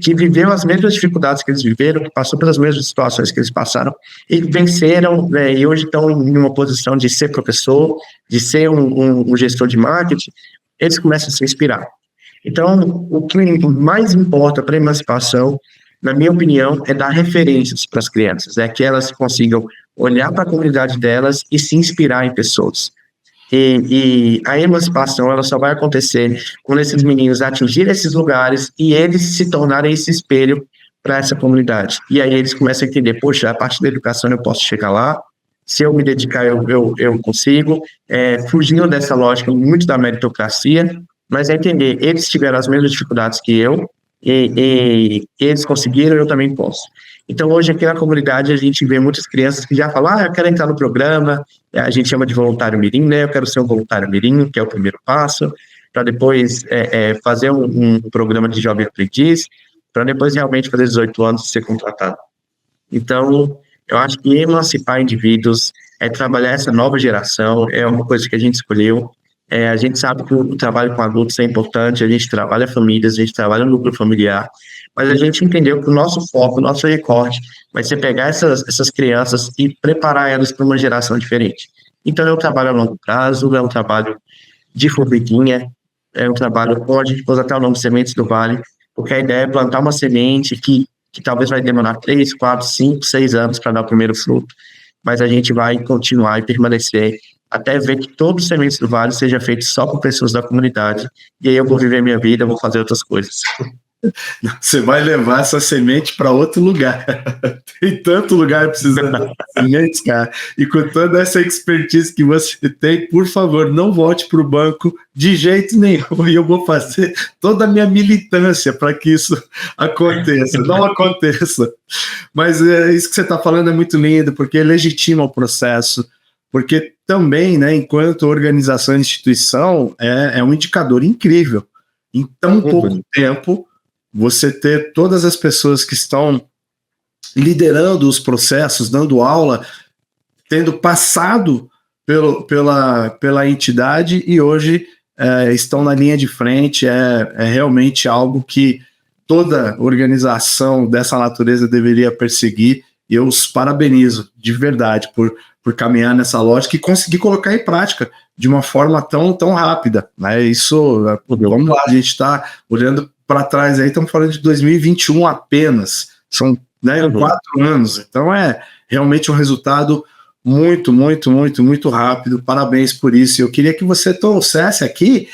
que viveu as mesmas dificuldades que eles viveram, que passou pelas mesmas situações que eles passaram, e venceram, e hoje estão em uma posição de ser professor, de ser um gestor de marketing, eles começam a se inspirar. Então, o que mais importa para a emancipação, na minha opinião, é dar referências para as crianças, é que elas consigam olhar para a comunidade delas e se inspirar em pessoas. E a emancipação ela só vai acontecer quando esses meninos atingirem esses lugares e eles se tornarem esse espelho para essa comunidade. E aí eles começam a entender, poxa, a partir da educação eu posso chegar lá, se eu me dedicar eu consigo, fugindo dessa lógica muito da meritocracia, mas é entender, eles tiveram as mesmas dificuldades que eu, e eles conseguiram, eu também posso. Então, hoje aqui na comunidade, a gente vê muitas crianças que já falam, eu quero entrar no programa, a gente chama de voluntário mirim, né? Eu quero ser um voluntário mirim, que é o primeiro passo, para depois fazer um programa de jovem aprendiz, para depois realmente fazer 18 anos e ser contratado. Então, eu acho que emancipar indivíduos é trabalhar essa nova geração, é uma coisa que a gente escolheu. A gente sabe que o trabalho com adultos é importante, a gente trabalha famílias, a gente trabalha no núcleo familiar, mas a gente entendeu que o nosso foco, o nosso recorte vai ser pegar essas crianças e preparar elas para uma geração diferente. Então, é um trabalho a longo prazo, é um trabalho de formiguinha, é um trabalho, como a gente pôs até o nome Sementes do Vale, porque a ideia é plantar uma semente que talvez vai demorar 3, 4, 5, 6 anos para dar o primeiro fruto, mas a gente vai continuar e permanecer até ver que todos os Sementes do Vale seja feito só por pessoas da comunidade, e aí eu vou viver minha vida, eu vou fazer outras coisas. Você vai levar essa semente para outro lugar. Tem tanto lugar precisando de sementes, cara. E com toda essa expertise que você tem, por favor, não volte para o banco de jeito nenhum. E eu vou fazer toda a minha militância para que isso aconteça. Não aconteça. Mas isso que você está falando é muito lindo, porque legitima o processo. Porque também, né, enquanto organização e instituição, é um indicador incrível. Em tão pouco tempo, você ter todas as pessoas que estão liderando os processos, dando aula, tendo passado pela entidade e hoje estão na linha de frente, é realmente algo que toda organização dessa natureza deveria perseguir, e eu os parabenizo de verdade por caminhar nessa lógica e conseguir colocar em prática de uma forma tão rápida, né? Isso, vamos lá, a gente está olhando para trás aí, estamos falando de 2021 apenas, são 4 anos, então é realmente um resultado muito, muito, muito, muito rápido, parabéns por isso. Eu queria que você trouxesse aqui,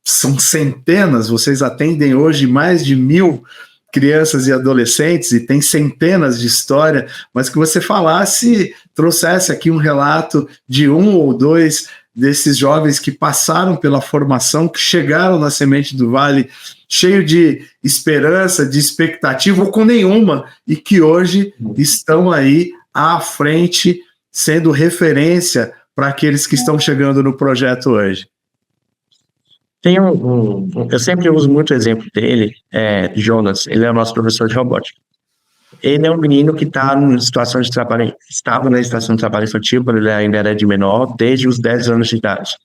são centenas, vocês atendem hoje mais de 1.000 crianças e adolescentes, e tem centenas de histórias, mas que você trouxesse aqui um relato de 1 ou 2 desses jovens que passaram pela formação, que chegaram na Semente do Vale cheio de esperança, de expectativa, ou com nenhuma, e que hoje estão aí à frente, sendo referência para aqueles que estão chegando no projeto hoje. Tem eu sempre uso muito o exemplo dele, Jonas, ele é o nosso professor de robótica. Ele é um menino que está em situação de trabalho, estava na situação de trabalho infantil, quando ele ainda era de menor, desde os 10 anos de idade.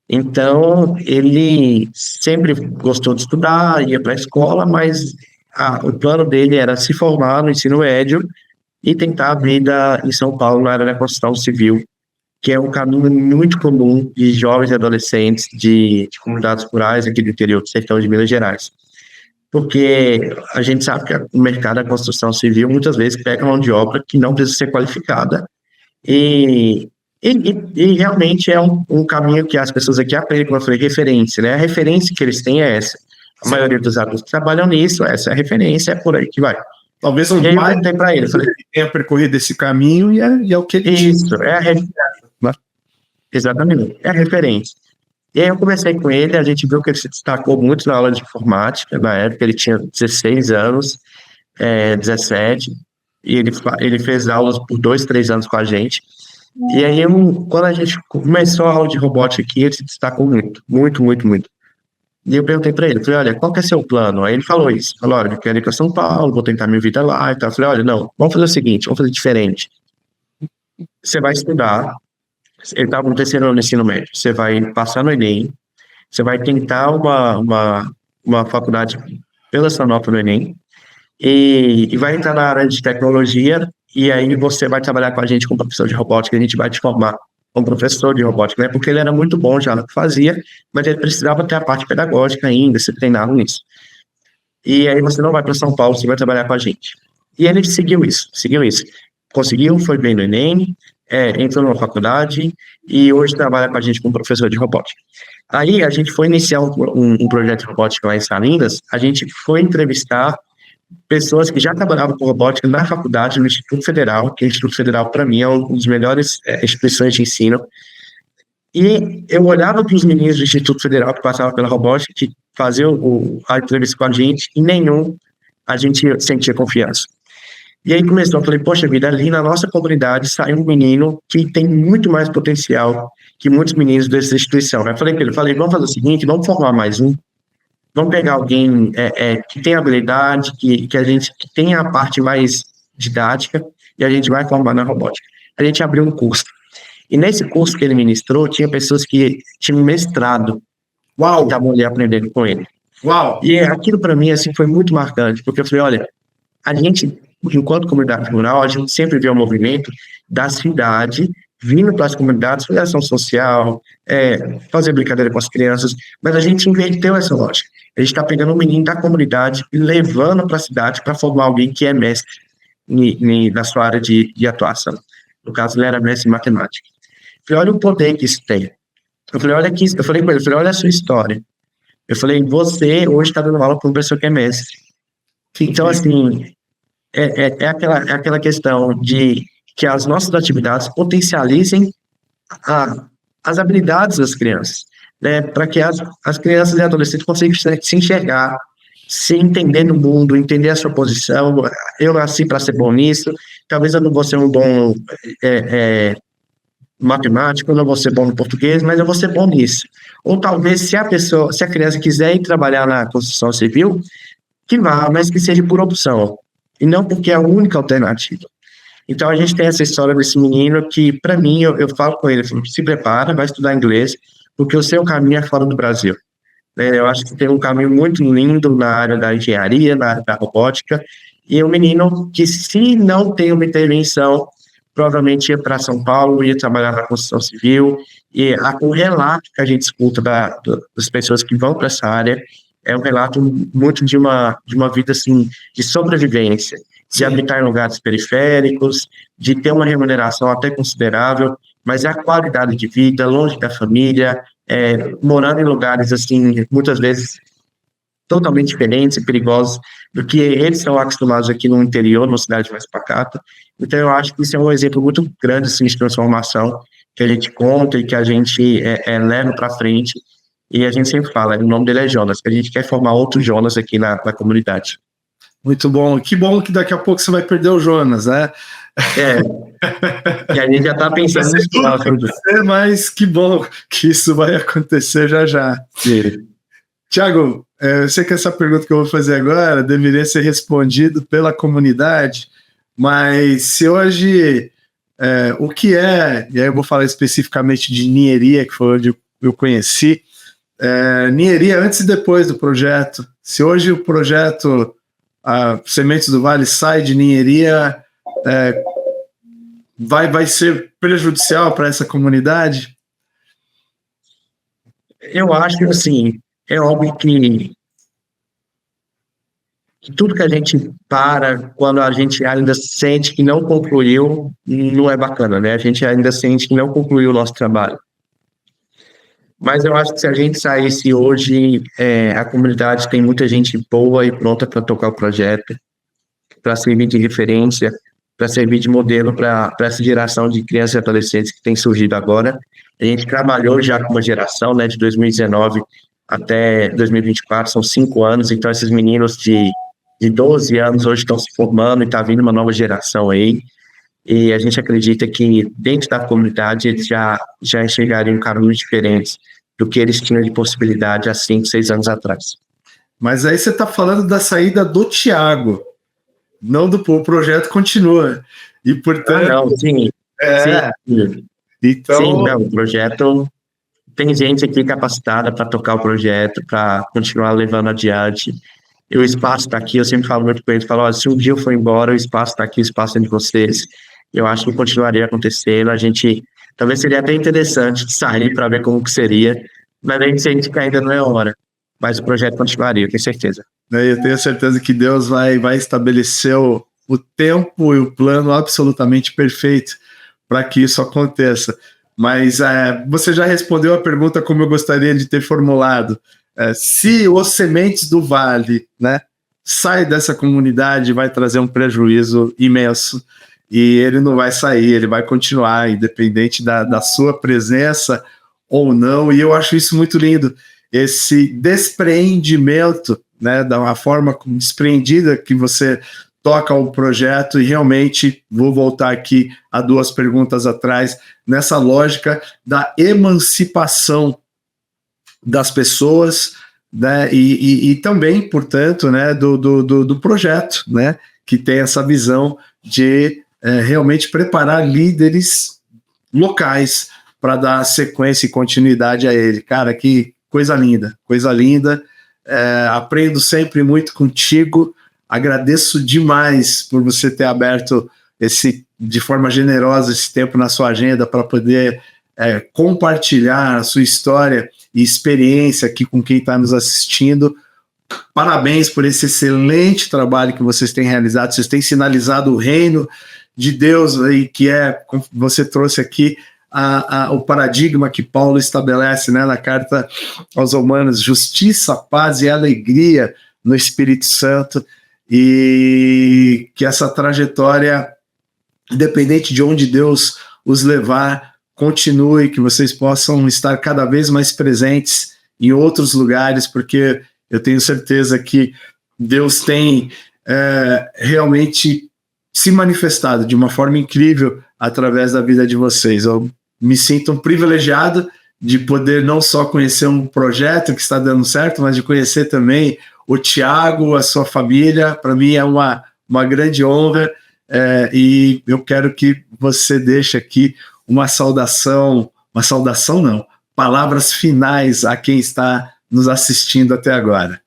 Então, ele sempre gostou de estudar, ia para a escola, mas o plano dele era se formar no ensino médio e tentar a vida em São Paulo na área da construção civil, que é um caminho muito comum de jovens e adolescentes de comunidades rurais aqui do interior do sertão de Minas Gerais. Porque a gente sabe que o mercado da construção civil muitas vezes pega mão de obra que não precisa ser qualificada e, e realmente é um caminho que as pessoas aqui aprendem, como eu falei, referência, né? A referência que eles têm é essa. A maioria dos adultos que trabalham nisso, essa é a referência, é por aí que vai. Talvez um pai tem para ele, falei, tenha percorrido esse caminho e é o que ele isso, é a referência. Exatamente, é a referência. E aí eu conversei com ele, a gente viu que ele se destacou muito na aula de informática, na época ele tinha 16 anos, 17, e ele fez aulas por 2, 3 anos com a gente. E aí, quando a gente começou a aula de robótica aqui, ele se destacou muito, muito, muito, muito. E eu perguntei para ele, falei, olha, qual que é seu plano? Aí ele falou isso, falou, olha, eu quero ir para São Paulo, vou tentar minha vida lá e tal. Eu falei, olha, não, vamos fazer o seguinte, vamos fazer diferente. Você vai estudar, ele estava no terceiro ano do ensino médio, você vai passar no Enem, você vai tentar uma faculdade pela sua nota no Enem, e vai entrar na área de tecnologia, e aí você vai trabalhar com a gente como professor de robótica, a gente vai te formar como professor de robótica, né? Porque ele era muito bom já no que fazia, mas ele precisava ter a parte pedagógica ainda, ser treinado nisso. E aí você não vai para São Paulo, você vai trabalhar com a gente. E ele seguiu isso. Conseguiu, foi bem no Enem, entrou na faculdade e hoje trabalha com a gente como professor de robótica. Aí a gente foi iniciar um projeto de robótica lá em Salinas, a gente foi entrevistar pessoas que já trabalhavam com robótica na faculdade, no Instituto Federal, que o Instituto Federal, para mim, é uma das melhores instituições de ensino. E eu olhava para os meninos do Instituto Federal que passavam pela robótica, que faziam a entrevista com a gente, e nenhum a gente sentia confiança. E aí eu falei, poxa vida, ali na nossa comunidade saiu um menino que tem muito mais potencial que muitos meninos dessa instituição. Eu falei para ele, vamos fazer o seguinte, vamos formar mais um, vamos pegar alguém que tem habilidade, que tenha a parte mais didática, e a gente vai formar na robótica. A gente abriu um curso. E nesse curso que ele ministrou, tinha pessoas que tinham mestrado. Uau! Que estavam ali aprendendo com ele. Uau! E aquilo para mim, assim, foi muito marcante, porque eu falei, olha, a gente, enquanto comunidade rural, a gente sempre vê o movimento da cidade vindo para as comunidades, fazer ação social, fazer brincadeira com as crianças, mas a gente inverteu essa lógica. A gente está pegando um menino da comunidade e levando para a cidade para formar alguém que é mestre na sua área de atuação. No caso, ele era mestre em matemática. Eu falei, olha o poder que isso tem. Eu falei, olha aqui, eu falei com ele, olha a sua história. Eu falei, você hoje está dando aula para uma pessoa que é mestre. Então, assim, é aquela questão de que as nossas atividades potencializem as habilidades das crianças, né, para que as crianças e adolescentes consigam se enxergar, se entender no mundo, entender a sua posição. Eu nasci para ser bom nisso, talvez eu não vou ser um bom matemático, eu não vou ser bom no português, mas eu vou ser bom nisso. Ou talvez se a criança quiser ir trabalhar na construção civil, que vá, mas que seja por opção, e não porque é a única alternativa. Então, a gente tem essa história desse menino que, para mim, eu falo com ele, se prepara, vai estudar inglês, porque o seu caminho é fora do Brasil. Eu acho que tem um caminho muito lindo na área da engenharia, na área da robótica, e um menino que, se não tem uma intervenção, provavelmente ia para São Paulo, ia trabalhar na construção civil, e o relato que a gente escuta das pessoas que vão para essa área é um relato muito de uma vida, assim, de sobrevivência, de habitar em lugares periféricos, de ter uma remuneração até considerável, mas é a qualidade de vida, longe da família, morando em lugares, assim, muitas vezes totalmente diferentes e perigosos do que eles estão acostumados aqui no interior, numa cidade mais pacata. Então, eu acho que isso é um exemplo muito grande, assim, de transformação que a gente conta e que a gente leva para frente. E a gente sempre fala, o nome dele é Jonas, que a gente quer formar outro Jonas aqui na comunidade. Muito bom. Que bom que daqui a pouco você vai perder o Jonas, né? E a gente já está pensando nisso. Mas que bom que isso vai acontecer já já. Sim. Tiago, eu sei que essa pergunta que eu vou fazer agora deveria ser respondida pela comunidade, mas se hoje o que é, e aí eu vou falar especificamente de Ninheria, que foi onde eu conheci, Ninheria antes e depois do projeto. Se hoje o projeto Sementes do Vale sai de Ninheria, vai ser prejudicial para essa comunidade? Eu acho assim, é óbvio que tudo que a gente quando a gente ainda sente que não concluiu, não é bacana, né? A gente ainda sente que não concluiu o nosso trabalho. Mas eu acho que se a gente saísse hoje, a comunidade tem muita gente boa e pronta para tocar o projeto, para servir de referência, para servir de modelo para essa geração de crianças e adolescentes que tem surgido agora. A gente trabalhou já com uma geração, né, de 2019 até 2024, são 5 anos, então esses meninos de 12 anos hoje estão se formando e está vindo uma nova geração aí. E a gente acredita que dentro da comunidade eles já enxergariam caminhos diferentes do que eles tinham de possibilidade há 5, 6 anos atrás. Mas aí você está falando da saída do Tiago, não do projeto continua. E portanto. Não, sim. Sim. Então... Sim, não, o projeto tem gente aqui capacitada para tocar o projeto, para continuar levando adiante. E o espaço está aqui, eu sempre falo muito com eles, se um dia eu for embora, o espaço está aqui, o espaço é de vocês. Eu acho que continuaria acontecendo. A gente, talvez seria até interessante sair para ver como que seria, mas a gente sente que ainda não é hora. Mas o projeto continuaria, eu tenho certeza. Eu tenho certeza que Deus vai estabelecer o tempo e o plano absolutamente perfeito para que isso aconteça. Mas você já respondeu a pergunta como eu gostaria de ter formulado. Se os Sementes do Vale, né, sai dessa comunidade, vai trazer um prejuízo imenso. E ele não vai sair, ele vai continuar, independente da sua presença ou não. E eu acho isso muito lindo, esse despreendimento, né, da forma despreendida que você toca o projeto. E realmente vou voltar aqui a 2 perguntas atrás, nessa lógica da emancipação das pessoas, né, e também, portanto, né, do projeto, né, que tem essa visão de realmente preparar líderes locais para dar sequência e continuidade a ele. Cara, que coisa linda, coisa linda. Aprendo sempre muito contigo. Agradeço demais por você ter aberto de forma generosa esse tempo na sua agenda para poder compartilhar a sua história e experiência aqui com quem está nos assistindo. Parabéns por esse excelente trabalho que vocês têm realizado. Vocês têm sinalizado o reino de Deus aí, que como você trouxe aqui, o paradigma que Paulo estabelece, né, na carta aos Romanos: justiça, paz e alegria no Espírito Santo. E que essa trajetória, independente de onde Deus os levar, continue, que vocês possam estar cada vez mais presentes em outros lugares, porque eu tenho certeza que Deus tem realmente se manifestado de uma forma incrível através da vida de vocês. Eu me sinto um privilegiado de poder não só conhecer um projeto que está dando certo, mas de conhecer também o Tiago, a sua família. Para mim é uma grande honra, e eu quero que você deixe aqui uma saudação não, palavras finais a quem está nos assistindo até agora.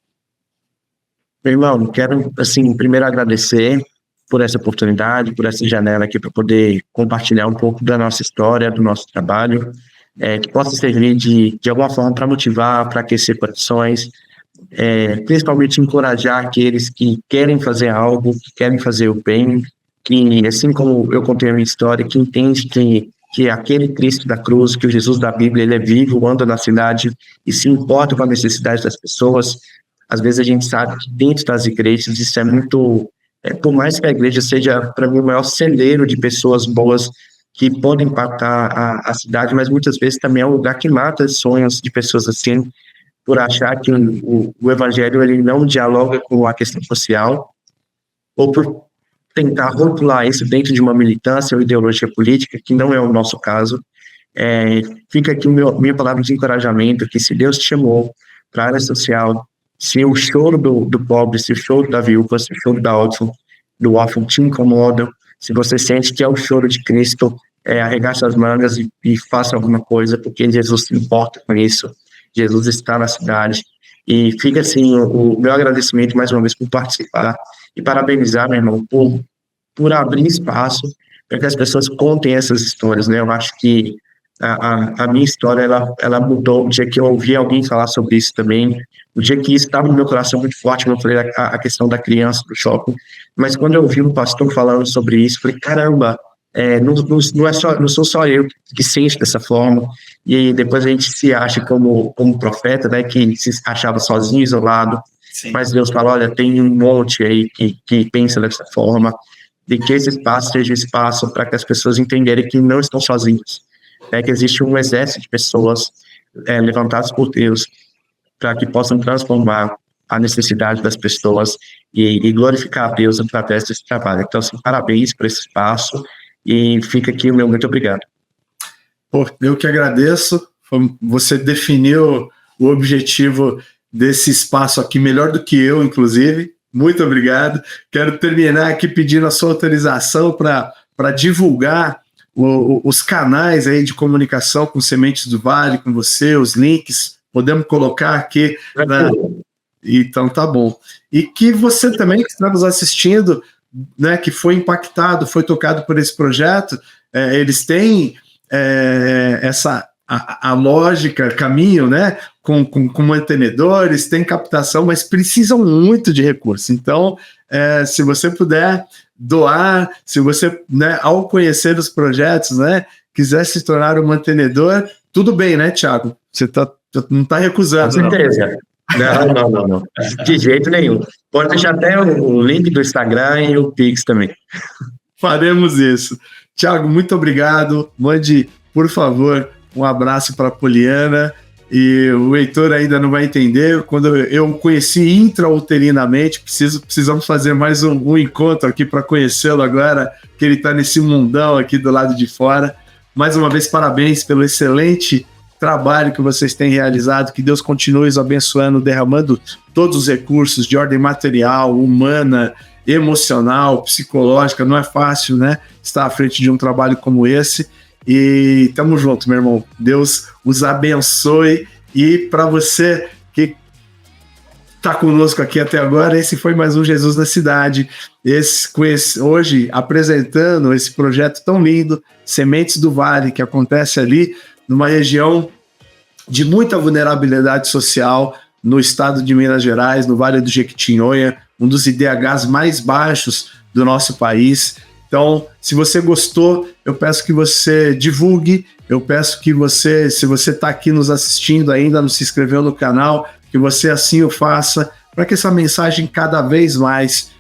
Meu irmão, quero, assim, primeiro agradecer por essa oportunidade, por essa janela aqui para poder compartilhar um pouco da nossa história, do nosso trabalho, que possa servir de alguma forma para motivar, para aquecer corações, principalmente encorajar aqueles que querem fazer algo, que querem fazer o bem, que, assim como eu contei a minha história, que entende que aquele Cristo da cruz, que o Jesus da Bíblia, ele é vivo, anda na cidade e se importa com a necessidade das pessoas. Às vezes a gente sabe que dentro das igrejas isso é muito... por mais que a igreja seja, para mim, o maior celeiro de pessoas boas que podem impactar a cidade, mas muitas vezes também é um lugar que mata sonhos de pessoas assim, por achar que o evangelho ele não dialoga com a questão social, ou por tentar rotular isso dentro de uma militância ou ideologia política, que não é o nosso caso. Fica aqui minha palavra de encorajamento, que se Deus te chamou para a área social, se o choro do pobre, se o choro da viúva, se o choro do órfão te incomoda, se você sente que é o choro de Cristo, arregace as mangas e faça alguma coisa, porque Jesus se importa com isso. Jesus está na cidade. E fica assim o meu agradecimento mais uma vez por participar e parabenizar, meu irmão, por abrir espaço para que as pessoas contem essas histórias, né? Eu acho que a minha história, ela mudou o dia que eu ouvi alguém falar sobre isso também, o dia que isso estava no meu coração muito forte, como eu falei, a questão da criança do shopping, mas quando eu ouvi um pastor falando sobre isso, eu falei, caramba, não sou só eu que sente dessa forma, e aí depois a gente se acha como profeta, né, que se achava sozinho, isolado. Sim. Mas Deus fala, olha, tem um monte aí que pensa dessa forma, de que esse espaço seja espaço para que as pessoas entenderem que não estão sozinhos, que existe um exército de pessoas levantadas por Deus para que possam transformar a necessidade das pessoas e glorificar a Deus através desse trabalho. Então, assim, parabéns por esse espaço e fica aqui o meu muito obrigado. Pô, eu que agradeço. Você definiu o objetivo desse espaço aqui melhor do que eu, inclusive. Muito obrigado. Quero terminar aqui pedindo a sua autorização para divulgar os canais aí de comunicação com Sementes do Vale, com você, os links. Podemos colocar aqui. Então, tá bom. E que você também, que está nos assistindo, né, que foi impactado, foi tocado por esse projeto, eles têm a lógica, caminho, né, com mantenedores, tem captação, mas precisam muito de recursos. Então, se você puder doar, se você, né, ao conhecer os projetos, né, quiser se tornar um mantenedor, tudo bem, né, Thiago? Você não está recusando. Com certeza. Não. De jeito nenhum. Pode deixar até o link do Instagram e o Pix também. Faremos isso. Thiago, muito obrigado. Mande, por favor, um abraço para a Poliana. E o Heitor ainda não vai entender. Quando eu conheci intrauterinamente, precisamos fazer mais um encontro aqui para conhecê-lo agora, que ele está nesse mundão aqui do lado de fora. Mais uma vez, parabéns pelo excelente trabalho que vocês têm realizado, que Deus continue os abençoando, derramando todos os recursos de ordem material, humana, emocional, psicológica. Não é fácil, né, estar à frente de um trabalho como esse, e tamo junto, meu irmão. Deus os abençoe, e para você que está conosco aqui até agora, esse foi mais um Jesus na Cidade, hoje apresentando esse projeto tão lindo, Sementes do Vale, que acontece ali numa região de muita vulnerabilidade social, no estado de Minas Gerais, no Vale do Jequitinhonha, um dos IDHs mais baixos do nosso país. Então, se você gostou, eu peço que você divulgue, eu peço que você, se você está aqui nos assistindo ainda, não se inscreveu no canal, que você assim o faça, para que essa mensagem cada vez mais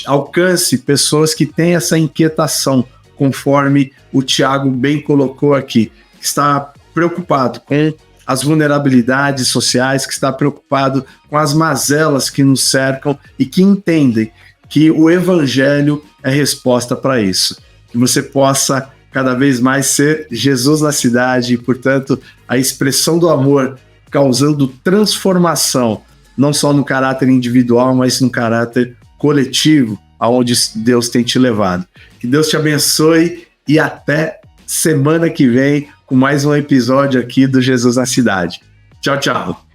alcance pessoas que têm essa inquietação, conforme o Thiago bem colocou aqui, que está preocupado com as vulnerabilidades sociais, que está preocupado com as mazelas que nos cercam e que entendem que o Evangelho é resposta para isso. Que você possa cada vez mais ser Jesus na cidade e, portanto, a expressão do amor causando transformação, não só no caráter individual, mas no caráter coletivo, aonde Deus tem te levado. Que Deus te abençoe e até semana que vem com mais um episódio aqui do Jesus na Cidade. Tchau, tchau.